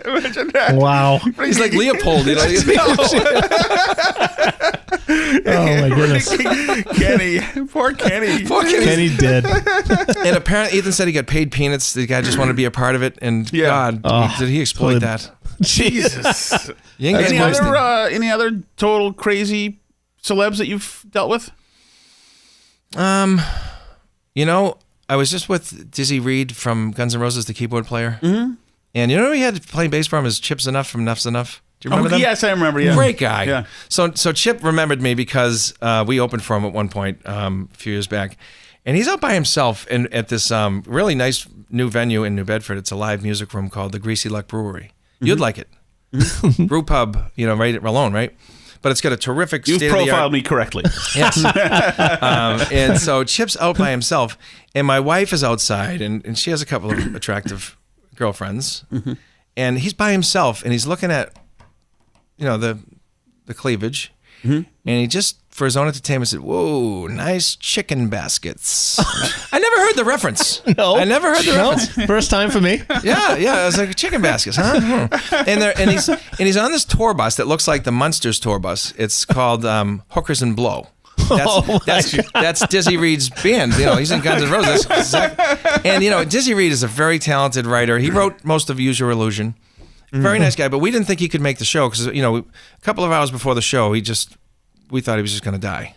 Imagine that. Wow. He's like Leopold. Oh, my goodness. Kenny. Poor Kenny. Kenny dead. And apparently Ethan said he got paid peanuts. The guy just wanted to be a part of it. And God, did he exploit that? Jesus. Any other total crazy celebs that you've dealt with? I was just with Dizzy Reed from Guns N' Roses, the keyboard player. Mm-hmm. And you know who he had to play bass for him is Chip Z'Nuff from Nuff Z'Nuff. Do you remember them? Yes, I remember. Yeah. Great guy. Yeah. So Chip remembered me because we opened for him at one point a few years back. And he's out by himself at this really nice new venue in New Bedford. It's a live music room called the Greasy Luck Brewery. Mm-hmm. You'd like it. brew pub, right alone, right? But it's got a terrific You've state-of-the-art. profiled me correctly. Yes. And so Chip's out by himself, and my wife is outside, and she has a couple of attractive girlfriends, and he's by himself, and he's looking at, the cleavage, and he just, for his own entertainment, said, "Whoa, nice chicken baskets." I never heard the reference. No, I never heard the reference. First time for me. Yeah, it was like chicken baskets, huh? And he's on this tour bus that looks like the Munsters tour bus. It's called Hookers and Blow. That's Dizzy Reed's band. He's in Guns N' Roses. And Dizzy Reed is a very talented writer. He wrote most of Use Your Illusion. Very nice guy, but we didn't think he could make the show because a couple of hours before the show, we thought he was just going to die.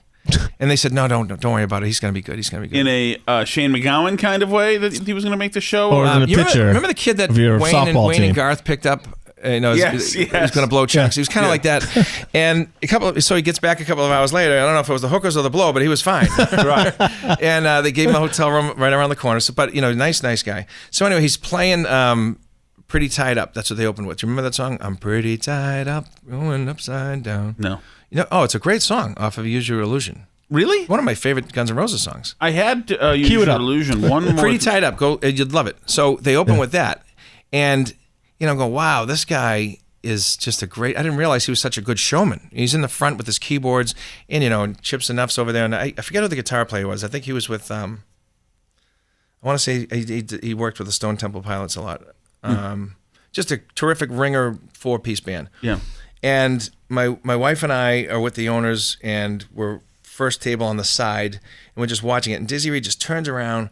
And they said, "No, don't worry about it. He's going to be good. He's going to be good." In a Shane McGowan kind of way that he was going to make the show? Or in a picture. Remember the kid that Wayne and Garth picked up? Yes. He was going to blow checks. He was kind of like that. And so he gets back a couple of hours later. I don't know if it was the hookers or the blow, but he was fine. Right. And they gave him a hotel room right around the corner. So, but nice guy. So anyway, he's playing Pretty Tied Up. That's what they opened with. Do you remember that song? I'm pretty tied up, going upside down. No. It's a great song off of Use Your Illusion. Really? One of my favorite Guns N' Roses songs. I had Use Your Illusion. One more. Pretty Tied Up. Go, you'd love it. So they open with that, and go, wow, this guy is just a great. I didn't realize he was such a good showman. He's in the front with his keyboards, and Chips Enough's over there, and I forget who the guitar player was. I think he was with. I want to say he worked with the Stone Temple Pilots a lot. Just a terrific ringer 4-piece band. Yeah. And my wife and I are with the owners, and we're first table on the side, and we're just watching it. And Dizzy Reed just turns around,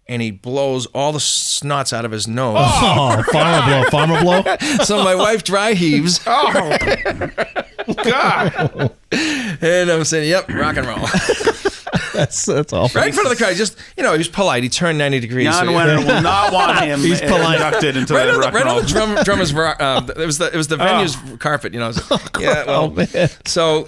and he blows all the snots out of his nose. Oh, farmer blow. So my wife dry heaves. Oh, God. And I'm saying, yep, rock and roll. That's awful. Right in front of the crowd. Just, he was polite. He turned 90 degrees. Jan Wenner will not want him inducted into right the on rock and roll. the drummer's, it was the venue's carpet, Yeah, well, man. So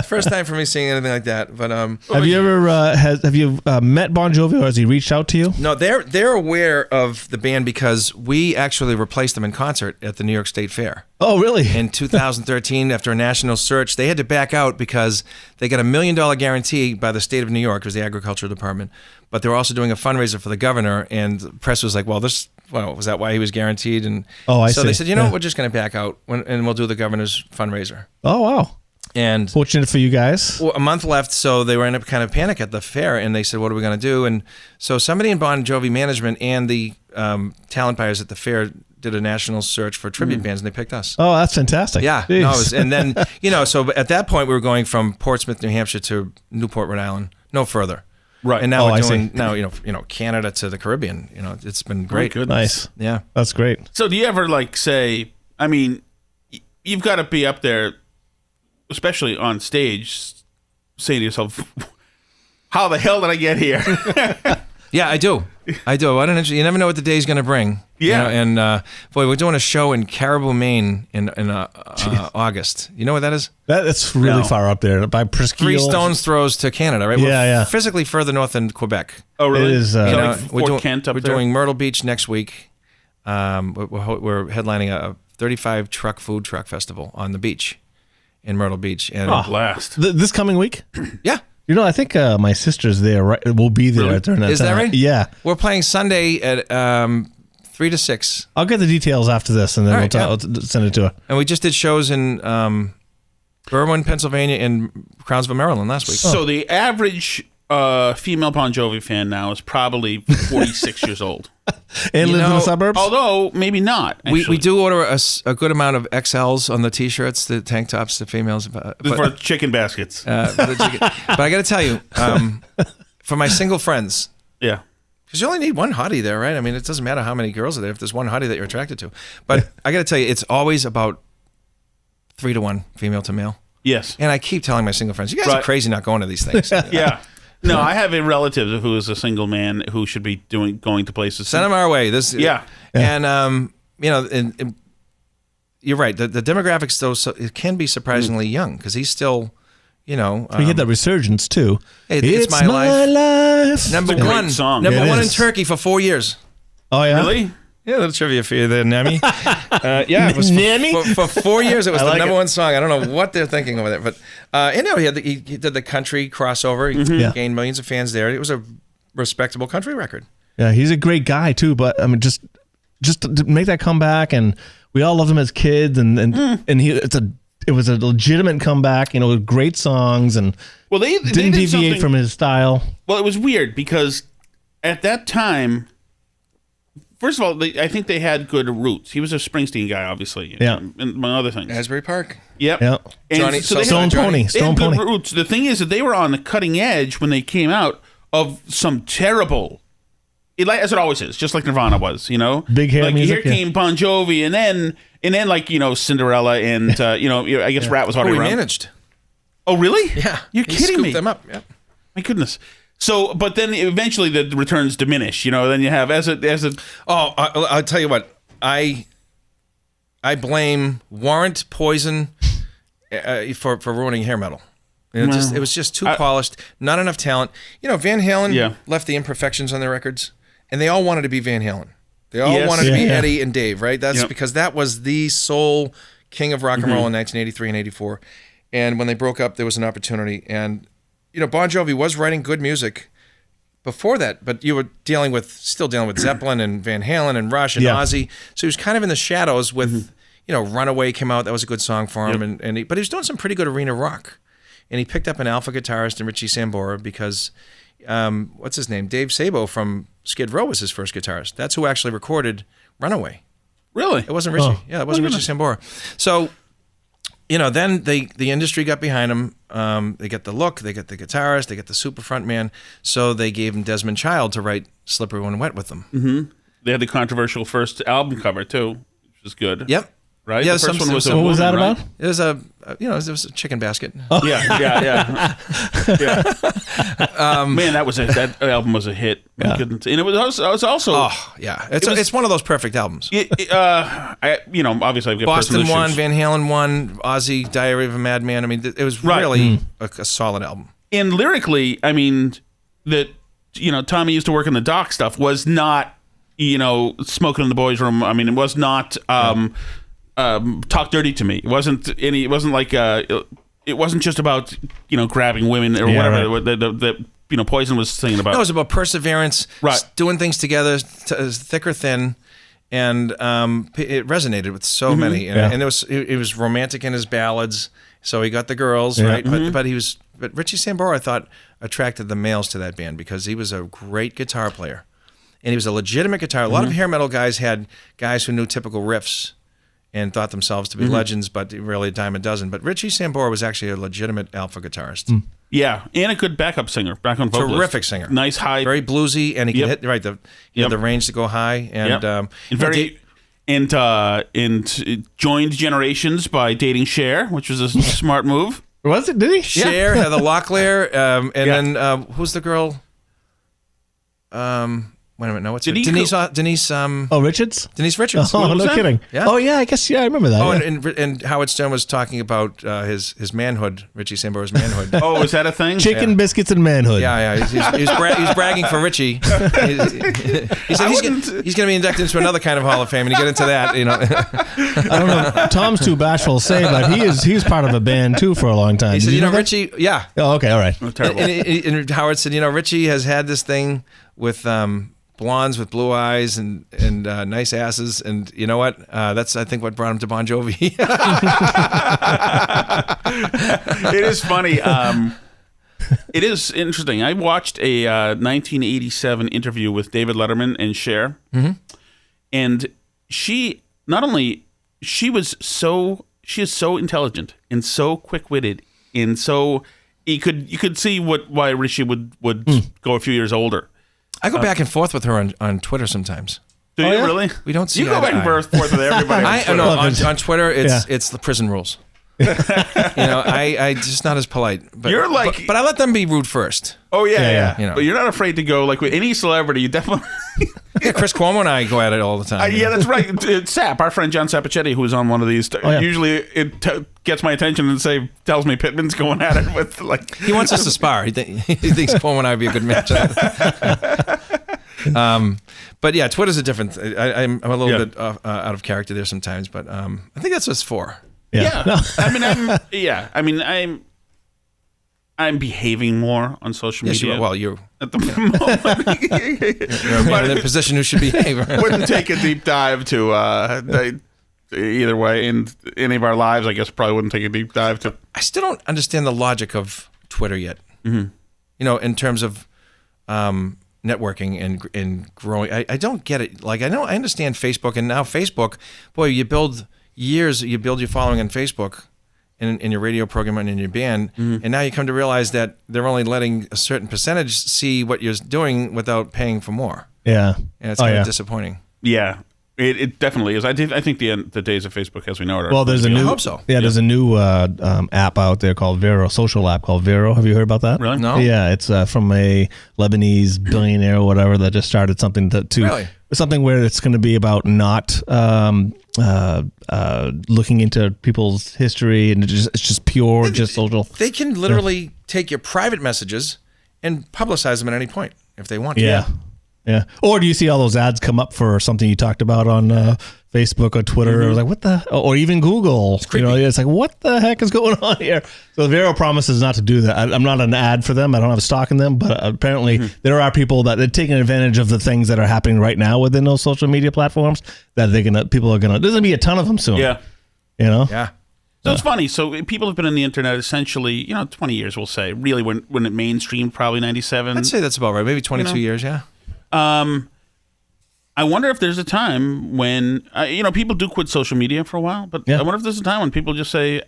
first time for me seeing anything like that. But have you ever met Bon Jovi, or has he reached out to you? No, they're aware of the band because we actually replaced them in concert at the New York State Fair. Oh, really? In 2013, after a national search, they had to back out because they got $1 million guarantee by the state of New York, it was the agricultural department, but they were also doing a fundraiser for the governor, and the press was like, was that why he was guaranteed? And so they said, we're just going to back out and we'll do the governor's fundraiser. Oh, wow. And fortunate for you guys. Well, a month left, so they were in a kind of panic at the fair, and they said, what are we going to do? And so somebody in Bon Jovi management and the talent buyers at the fair did a national search for tribute bands, and they picked us. Oh, that's fantastic. Yeah. And then, so at that point, we were going from Portsmouth, New Hampshire to Newport, Rhode Island, no further. Right. And now we're doing Canada to the Caribbean. It's been great. Oh, nice. Yeah. That's great. So do you ever say, I mean, you've got to be up there, especially on stage, saying to yourself, how the hell did I get here? Yeah, I do. You never know what the day's going to bring. Yeah. And boy, we're doing a show in Caribou, Maine in August. You know what that is? That's really far up there by Presqu'île. 3 stones throws to Canada, right? Yeah. We're physically further north than Quebec. Oh, really? It is. Like Fort Kent up we're there? doing Myrtle Beach next week. We're headlining a 35 truck food truck festival on the beach in Myrtle Beach. And blast. This coming week? Yeah. I think my sister's there. Right, will be there during that time. Is that right? Yeah. We're playing Sunday at 3 to 6. I'll get the details after this, and then I'll send it to her. And we just did shows in Berwyn, Pennsylvania, and Crownsville, Maryland last week. So the average female Bon Jovi fan now is probably 46 years old. And lives in the suburbs? Although, maybe not. We do order a good amount of XLs on the T-shirts, the tank tops, the females. For chicken baskets. But I got to tell you, for my single friends, yeah. because you only need one hottie there, right? I mean, it doesn't matter how many girls are there if there's one hottie that you're attracted to. But I got to tell you, it's always about 3 to 1, female to male. Yes. And I keep telling my single friends, you guys are crazy not going to these things. Yeah. No, I have a relative who is a single man who should be going to places. Send them our way. Yeah. And and you're right. The demographics though, it can be surprisingly young because he's still, we get that resurgence too. Hey, it's my life. Number one song. Number one in Turkey for 4 years. Oh yeah, really? Yeah, a little trivia for you there, Nemi. It was for 4 years. It was the number one song. I don't know what they're thinking over there, but he did the country crossover. He gained millions of fans there. It was a respectable country record. Yeah, he's a great guy too. But I mean, just to make that comeback, and we all loved him as kids, and it was a legitimate comeback. With great songs, and they didn't deviate from his style. Well, it was weird because at that time. First of all, I think they had good roots. He was a Springsteen guy, obviously. Yeah. And among other things. Asbury Park. Yep. Yeah. And Stone Pony. They had good roots. The thing is that they were on the cutting edge when they came out of some terrible, as it always is, just like Nirvana was, Big hair music. Here came Bon Jovi, and then like, Cinderella, and, I guess Rat was already around. Managed. Oh, really? Yeah. You're kidding me. He scooped them up. Yeah. My goodness. So, but then eventually the returns diminish. Then you have as a. Oh, I'll tell you what. I blame Warrant Poison for ruining hair metal. It was just too polished, not enough talent. Van Halen left the imperfections on their records, and they all wanted to be Van Halen. They all wanted to be Eddie and Dave, right? That's because that was the sole king of rock and roll in 1983 and 84. And when they broke up, there was an opportunity. And Bon Jovi was writing good music before that, but you were still dealing with Zeppelin and Van Halen and Rush and Ozzy. So he was kind of in the shadows with, Runaway came out. That was a good song for him. But he was doing some pretty good arena rock. And he picked up an alpha guitarist in Richie Sambora because, what's his name? Dave Sabo from Skid Row was his first guitarist. That's who actually recorded Runaway. Really? It wasn't Richie. Oh. Yeah, it wasn't Richie Sambora. So, then the industry got behind him. They get the look, they get the guitarist, they get the super front man. So they gave him Desmond Child to write Slippery When Wet with them. Mm-hmm. They had the controversial first album cover too, which was good. Yep. Right. Yeah. The first one was what was that about? It was it was a chicken basket. Oh. Yeah. Man, that album was a hit. Yeah. And it was also. Oh yeah, it's one of those perfect albums. Obviously I've got Boston personal won, issues. Van Halen won, Ozzy, Diary of a Madman. I mean, it was really a solid album. And lyrically, I mean, Tommy used to work in the dock stuff was not, smoking in the boys' room. I mean, it was not. Talk dirty to me. It wasn't like it wasn't just about grabbing women or whatever that Poison was singing about. No, it was about perseverance, right? Doing things together, thick or thin, and it resonated with so many. And it was romantic in his ballads. So he got the girls right, but Richie Sambora I thought attracted the males to that band because he was a great guitar player, and he was a legitimate guitar. A lot of hair metal guys had guys who knew typical riffs and thought themselves to be legends, but really a dime a dozen. But Richie Sambora was actually a legitimate alpha guitarist. Yeah, and a good backup singer, vocalist. Terrific singer. Nice high. Very bluesy, and he can hit the range to go high. And joined Generations by dating Cher, which was a smart move. Was it? Did he? Cher, Heather Locklear, then who's the girl? Wait a minute, no, what's it? Denise? Richards? Denise Richards. Oh, no kidding. Yeah. Oh, yeah, I guess, I remember that. Oh, yeah. and Howard Stern was talking about his manhood, Richie Sambora's manhood. Oh, is that a thing? Chicken, biscuits, and manhood. Yeah. He's bragging for Richie. He said he's going to be inducted into another kind of Hall of Fame, and you get into that, I don't know. Tom's too bashful to say, but he was part of a band, too, for a long time. He said, Richie, yeah. Oh, okay, all right. Oh, terrible. And Howard said, Richie has had this thing with blondes with blue eyes and nice asses, and you know what? That's I think what brought him to Bon Jovi. It is funny. It is interesting. I watched a 1987 interview with David Letterman and Cher, and she is so intelligent and so quick-witted, and so you could see why Richie would go a few years older. I go back and forth with her on Twitter sometimes. Do you really? We don't see. You go back and forth with everybody. On Twitter, it's the prison rules. I just not as polite. But you're like, but I let them be rude first. Oh yeah. But you're not afraid to go like with any celebrity. You definitely. Yeah, Chris Cuomo and I go at it all the time. Yeah, that's right. Sap, our friend John Sapichetti, who was on one of these, usually it gets my attention and tells me Pittman's going at it with like. He wants us to spar. He thinks Cuomo and I would be a good match. But yeah, Twitter's a different. I'm a little bit out of character there sometimes, but I think that's what it's for. Yeah. No. I'm behaving more on social media. Well, you're at the moment. You're a man in a position who should behave. Wouldn't take a deep dive to either way in any of our lives. I guess probably wouldn't take a deep dive to. I still don't understand the logic of Twitter yet. Mm-hmm. In terms of networking and growing. I don't get it. Like I understand Facebook, and now Facebook, boy, you build your following on Facebook. In your radio program and in your band, and now you come to realize that they're only letting a certain percentage see what you're doing without paying for more. Yeah, and it's kind of disappointing. Yeah, it definitely is. I think the days of Facebook as we know it are. Well, there's a new. I hope so. Yeah, there's a new app out there called Vero, social app called Vero. Have you heard about that? Really? No. Yeah, it's from a Lebanese billionaire or whatever that just started something to really? Something where it's going to be about not looking into people's history, and it's just pure, just social. They can literally take your private messages and publicize them at any point if they want to. Yeah. Or do you see all those ads come up for something you talked about on Facebook or Twitter? Or like what the, or even Google? It's creepy. It's like what the heck is going on here? So Vero promises not to do that. I'm not an ad for them. I don't have stock in them, but apparently there are people that are taking advantage of the things that are happening right now within those social media platforms that people are gonna. There's gonna be a ton of them soon. Yeah. Yeah. So it's funny. So people have been in the internet essentially, 20 years, we'll say. Really, when it mainstreamed, probably 97. I'd say that's about right. Maybe 22 years. Yeah. I wonder if there's a time when people do quit social media for a while, but I wonder if there's a time when people just say,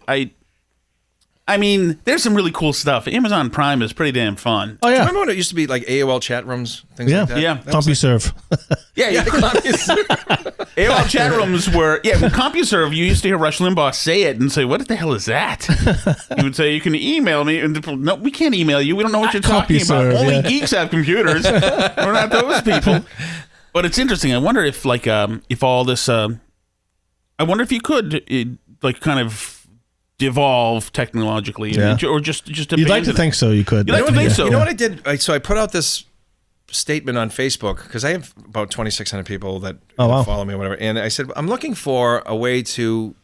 I mean, there's some really cool stuff. Amazon Prime is pretty damn fun. Oh yeah. Do you remember when it used to be like AOL chat rooms, things like that? Yeah. CompuServe. AOL chat rooms were when CompuServe. You used to hear Rush Limbaugh say it and say, "What the hell is that?" He would say, "You can email me," and people, no, we can't email you. We don't know what you're talking about. Only geeks have computers. We're not those people. But it's interesting. I wonder if if all this, I wonder if you could kind of devolve technologically, or just You'd like to think so. You could. You'd like to think so. You know what I did? So I put out this statement on Facebook because I have about 2,600 people that follow me or whatever, and I said I'm looking for a way to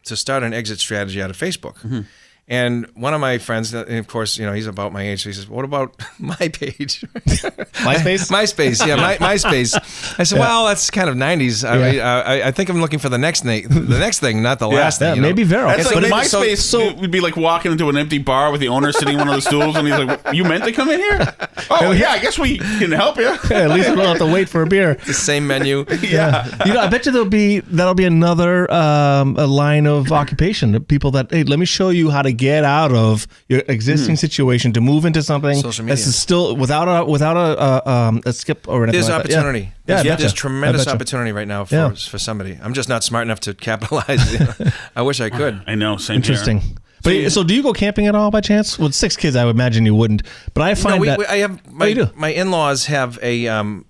start an exit strategy out of Facebook. Mm-hmm. And one of my friends, and of course, he's about my age, so he says, "What about my page?" MySpace? MySpace, yeah, MySpace. I said, "Well, that's kind of 90s. I think I'm looking for the next thing, not the last thing." Maybe Vero. That's like MySpace would be like walking into an empty bar with the owner sitting on one of the stools, and he's like, "You meant to come in here? Oh yeah, I guess we can help you." At least we don't have to wait for a beer. The same menu. Yeah. I bet you that'll be another a line of occupation. The people that, hey, let me show you how to get out of your existing situation to move into something that's still without a skip or anything. There's like opportunity. That. There's tremendous opportunity right now for somebody. I'm just not smart enough to capitalize. I wish I could. I know. Same Interesting. here. But so do you go camping at all by chance? With 6 kids, I would imagine you wouldn't. But I find I have my in-laws have a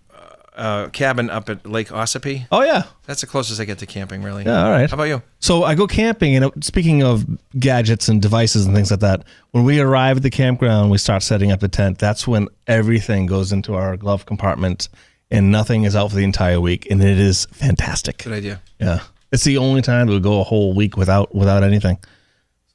cabin up at Lake Ossipee. Oh yeah, that's the closest I get to camping, really. Yeah, all right. How about you? So I go camping, and speaking of gadgets and devices and things like that, when we arrive at the campground, we start setting up the tent. That's when everything goes into our glove compartment, and nothing is out for the entire week, and it is fantastic. Good idea. Yeah, it's the only time we go a whole week without anything.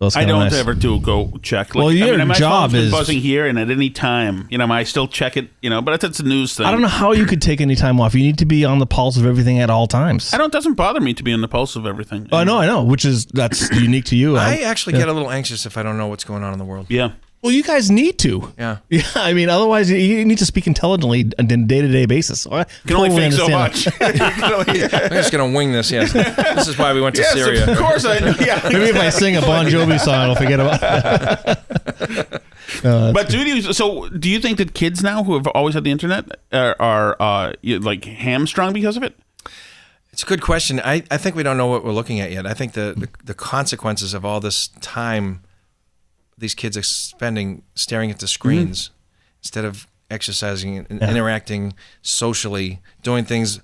So I don't ever go check. Well, your my job phone's is been buzzing here, and at any time, I still check it. But it's a news thing. I don't know how you could take any time off. You need to be on the pulse of everything at all times. It doesn't bother me to be on the pulse of everything. Oh, I know. That's unique to you. I actually get a little anxious if I don't know what's going on in the world. Yeah. Well, you guys need to. Yeah. Yeah. I mean, otherwise you need to speak intelligently on a day-to-day basis. So I can only think so much. I'm just going to wing this. Yes. This is why we went to Syria. Of course. Yeah. Maybe if I sing a Bon Jovi song, I'll forget about it. But do you think that kids now who have always had the internet are like hamstrung because of it? It's a good question. I think we don't know what we're looking at yet. I think the consequences of all this time these kids are spending staring at the screens instead of exercising and interacting socially, doing things,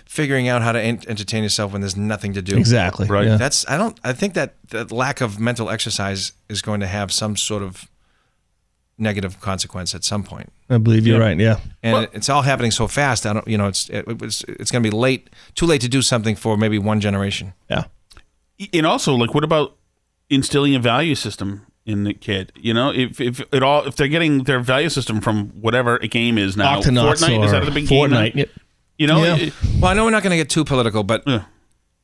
figuring out how to entertain yourself when there's nothing to do. Exactly. Right. Yeah. I think that lack of mental exercise is going to have some sort of negative consequence at some point. I believe you're right. Yeah. And it's all happening so fast. I don't, it's going to be too late to do something for maybe one generation. Yeah. And also, like, what about instilling a value system in the kid? If they're getting their value system from whatever a game is now, Fortnite, is that a big game? Fortnite. Yep. Well, I know we're not going to get too political, but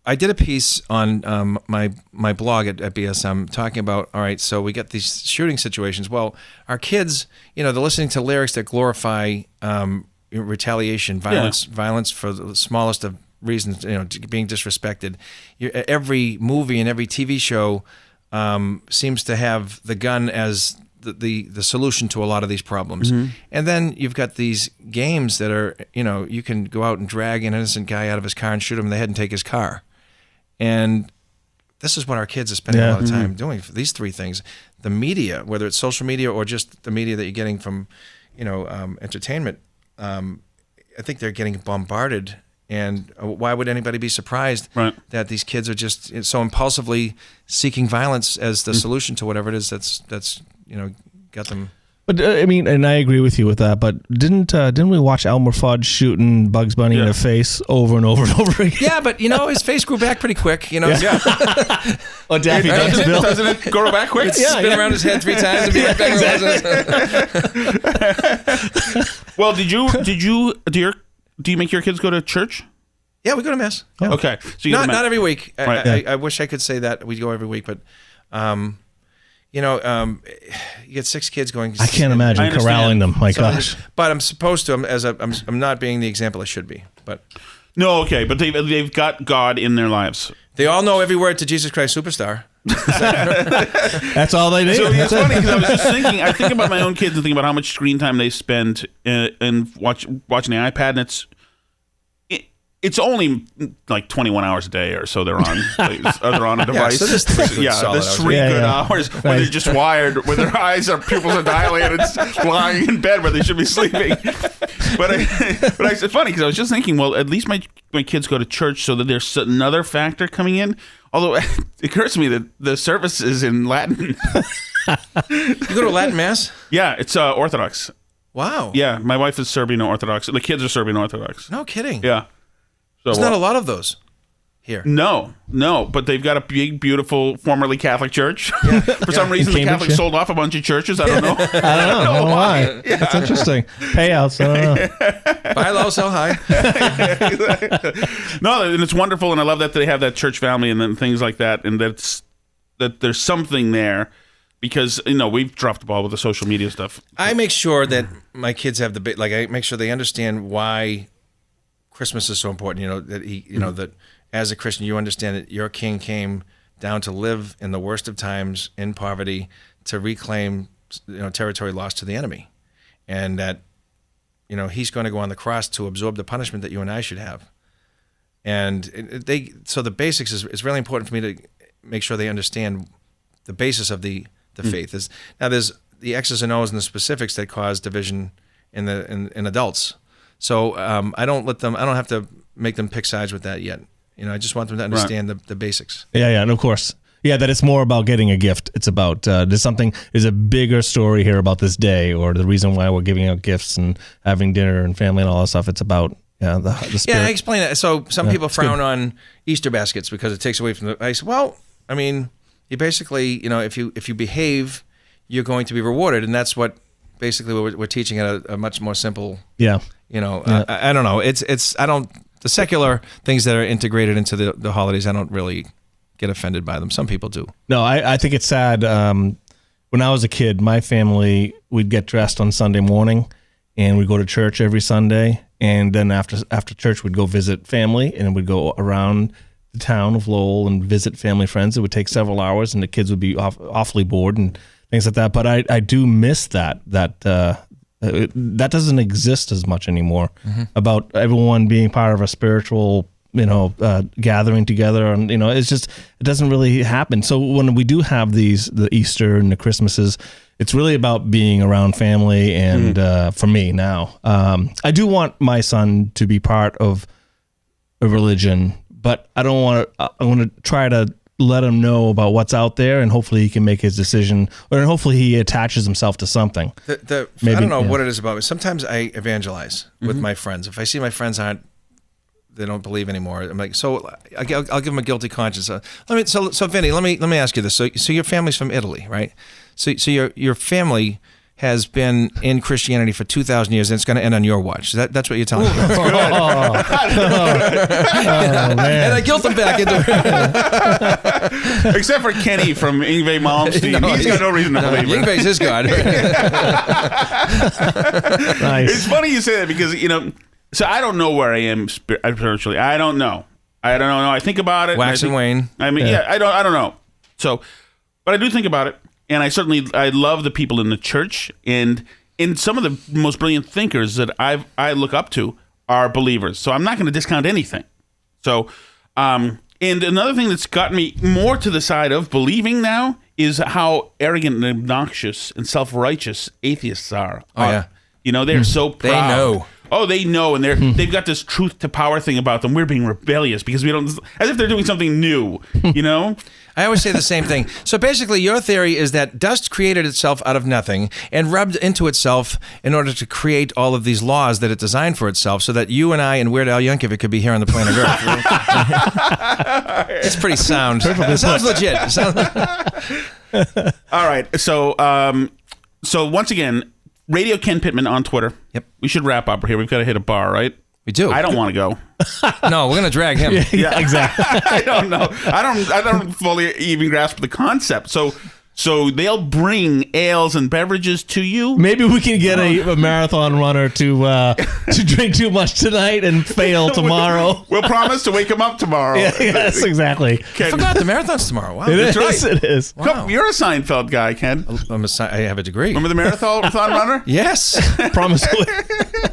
I did a piece on my blog at BSM talking about, all right, so we get these shooting situations. Well, our kids, they're listening to lyrics that glorify retaliation, violence for the smallest of reasons, being disrespected. Every movie and every TV show seems to have the gun as the solution to a lot of these problems. Mm-hmm. And then you've got these games that are, you can go out and drag an innocent guy out of his car and shoot him in the head and take his car. And this is what our kids are spending a lot of time doing for these three things. The media, whether it's social media or just the media that you're getting from, entertainment, I think they're getting bombarded. And why would anybody be surprised that these kids are just so impulsively seeking violence as the solution to whatever it is that's got them? But and I agree with you with that. But didn't we watch Elmer Fudd shooting Bugs Bunny in the face over and over and over again? Yeah, but his face grew back pretty quick. Or Daffy Duck's bill. Doesn't it grow back quick? Spin around his head 3 times and be right back. Well, do you make your kids go to church? Yeah, we go to mass. Yeah. Okay, so you not every week. Right. I wish I could say that we go every week, but you get 6 kids going. I can't imagine corralling them. My gosh! But I'm supposed to. I'm not being the example I should be. But no, okay. But they've got God in their lives. They all know every word to Jesus Christ Superstar. That's all they need. So it's funny because I was just thinking. I think about my own kids and think about how much screen time they spend in watching the iPad, and it's only like 21 hours a day or so they're on. They're on a device. So there's 3 good hours where they're just wired, where their pupils are dilated, lying in bed where they should be sleeping. But it's funny because I was just thinking, well, at least my kids go to church, so that there's another factor coming in. Although it occurs to me that the service is in Latin. You go to Latin Mass? Yeah, it's Orthodox. Wow. Yeah, my wife is Serbian Orthodox. The kids are Serbian Orthodox. No kidding. Yeah. So, there's not a lot of those here. No, but they've got a big, beautiful, formerly Catholic church. Yeah. For some reason, the Catholics sold off a bunch of churches. I don't know. I don't know why. Yeah. That's interesting. Payouts. I don't know. Buy low, sell high. No, and it's wonderful, and I love that they have that church family and then things like that, and that there's something there. Because we've dropped the ball with the social media stuff. I make sure that my kids have I make sure they understand why Christmas is so important. That that as a Christian you understand that your King came down to live in the worst of times in poverty to reclaim territory lost to the enemy, and that he's going to go on the cross to absorb the punishment that you and I should have. And so the basics is really important for me to make sure they understand the basis of the faith. There's the X's and O's and the specifics that cause division in adults. So I don't have to make them pick sides with that yet. I just want them to understand the basics. Yeah, and of course. Yeah, that it's more about getting a gift. It's about there's a bigger story here about this day, or the reason why we're giving out gifts and having dinner and family and all that stuff. It's about the spirit. Yeah, I explain that. So some people frown on Easter baskets because it takes away from the. I say, well, I mean, you basically, if you behave, you're going to be rewarded, and that's what basically we're teaching at a much more simple. Yeah. I don't know. The secular things that are integrated into the holidays, I don't really get offended by them. Some people do. No, I think it's sad. When I was a kid, my family, we'd get dressed on Sunday morning, and we'd go to church every Sunday, and then after church, we'd go visit family, and we'd go around the town of Lowell and visit family friends. It would take several hours, and the kids would be awfully bored and things like that. But I do miss that doesn't exist as much anymore. Mm-hmm. About everyone being part of a spiritual, gathering together, and it doesn't really happen. So when we do have the Easter and the Christmases, it's really about being around family. And for me now, I do want my son to be part of a religion, but I don't want to. I want to try to let him know about what's out there, and hopefully he can make his decision, or hopefully he attaches himself to something. I don't know what it is about it. Sometimes I evangelize with my friends. If I see my friends they don't believe anymore, I'm like, so I'll give them a guilty conscience. So Vinny, let me ask you this. So your family's from Italy, right? So your family has been in Christianity for 2,000 years, and it's going to end on your watch. That's what you're telling me. Man. And I guilt them back into it. Except for Kenny from Yngwie Malmsteen. He's got no reason to believe it. Yngwie's his God. Nice. It's funny you say that because, so I don't know where I am spiritually. I don't know. I think about it. Wax and wane. I mean, I don't know. So, but I do think about it. And I love the people in the church, and some of the most brilliant thinkers that I look up to are believers. So I'm not going to discount anything. So, and another thing that's gotten me more to the side of believing now is how arrogant and obnoxious and self-righteous atheists are. Oh yeah, they're so proud. They know. Oh, they know, and they've got this truth to power thing about them. We're being rebellious because we don't, as if they're doing something new. I always say the same thing. So basically, your theory is that dust created itself out of nothing and rubbed into itself in order to create all of these laws that it designed for itself, so that you and I and Weird Al Yankovic could be here on the planet Earth. It's pretty sound. It sounds legit. All right. So once again, Radio Ken Pittman on Twitter. Yep. We should wrap up here. We've got to hit a bar, right? We do. I don't want to go. No, we're gonna drag him. Yeah, exactly. I don't know. I don't fully even grasp the concept. So they'll bring ales and beverages to you. Maybe we can get a marathon runner to drink too much tonight and fail tomorrow. We'll promise to wake him up tomorrow. Yes, exactly. I forgot the marathon's tomorrow. Wow, That's right. It is. Wow. Come, you're a Seinfeld guy, Ken. I have a degree. Remember the marathon runner? Yes. Promise.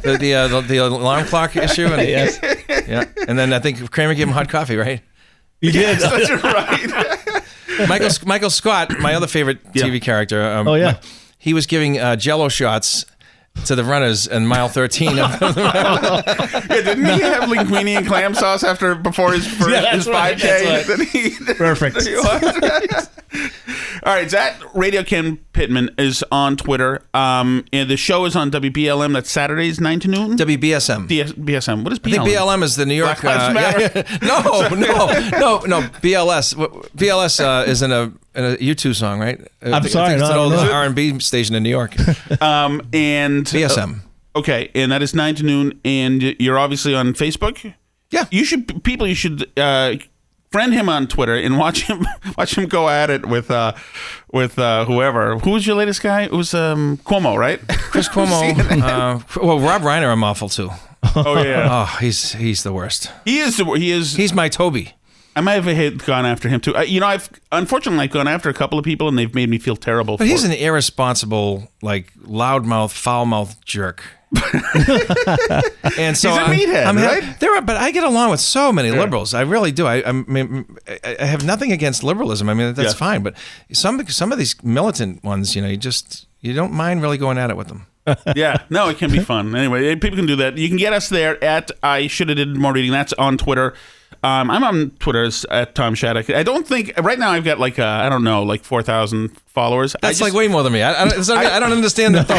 the alarm clock issue. And, Yes. Yeah. And then I think Kramer gave him hot coffee, right? You did. That's right. Michael Scott, my other favorite TV character. He was giving Jello shots to the runners in mile 13. Didn't he have linguine and clam sauce before his 5K? Right. Perfect. All right, that Radio Ken Pittman is on Twitter. And the show is on WBLM. That's Saturdays, 9 to noon. WBSM. BSM. What is BLM? I think BLM is the New York. Black Lives Matter. No. BLS. BLS is in a U2 song, right? I'm sorry, it's an no, old no. R&B station in New York. And BSM. Okay, and that is 9 to noon. And you're obviously on Facebook. Yeah. You should friend him on Twitter and watch him go at it with whoever. Who was your latest guy? It was Cuomo, right? Chris Cuomo. Well, Rob Reiner, I'm awful too. Oh yeah. Oh, he's the worst. He is. He's my Toby. I might have gone after him too. I've unfortunately gone after a couple of people and they've made me feel terrible. But he's an irresponsible, loudmouth, foul-mouthed jerk. And so he's a meathead, right? But I get along with so many liberals. I really do. I have nothing against liberalism. I mean, that's fine. But some of these militant ones, you don't mind really going at it with them. Yeah, no, it can be fun. Anyway, people can do that. You can get us there at I Should Have Did More Reading. That's on Twitter. I'm on Twitter at Tom Shattuck. I don't think right now I've got 4,000 followers. That's way more than me. I don't understand that.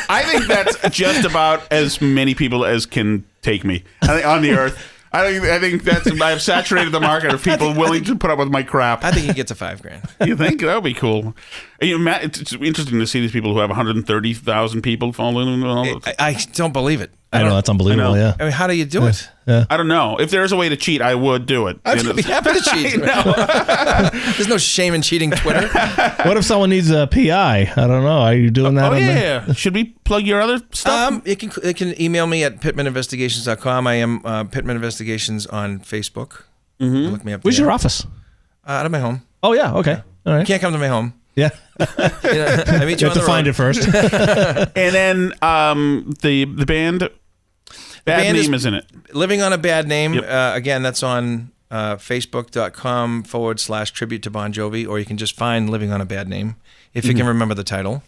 I think that's just about as many people as can take me on the earth. I think I've saturated the market of people willing to put up with my crap. I think you get to $5,000. You think that would be cool? Matt, it's interesting to see these people who have 130,000 people following. I don't believe it. I know, that's unbelievable. Yeah. I mean, how do you do it? Yeah. I don't know. If there's a way to cheat, I would do it. I'd be happy to cheat. There's no shame in cheating Twitter. What if someone needs a PI? I don't know. Are you doing that? Yeah. Should we plug your other stuff? It can email me at pittmaninvestigations.com. I am Pittman Investigations on Facebook. Mm-hmm. Look me up. Where's your office? Out of my home. Oh yeah. Okay. All right. You can't come to my home. Yeah. I meet You you have to find it first. And then the band. Bad name is in it. Living on a Bad Name. Yep. Again, that's on facebook.com/tribute to Bon Jovi, or you can just find Living on a Bad Name if you can remember the title.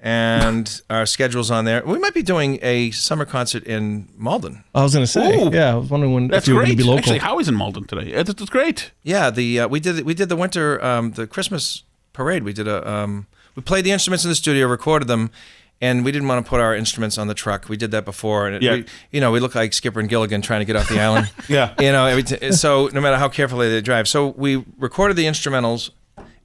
and our schedule's on there. We might be doing a summer concert in Malden. I was going to say, Ooh. I was wondering That's if you were going great. to be local. Actually, Howie's in Malden today. That's great. Yeah, we did the winter the Christmas parade. We did we played the instruments in the studio, recorded them, and we didn't want to put our instruments on the truck. We did that before, and we look like Skipper and Gilligan trying to get off the island. So no matter how carefully they drive, so we recorded the instrumentals.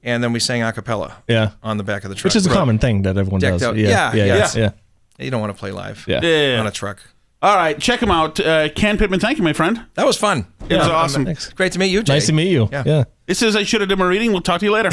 And then we sang a cappella on the back of the truck. Which is a common thing that everyone does. Out. Yeah. You don't want to play live Yeah. on a truck. All right, check him out. Ken Pittman, thank you, my friend. That was fun. It was awesome. Thanks. Great to meet you, Jay. Nice to meet you. Yeah. This is I Should Have Done My Reading. We'll talk to you later.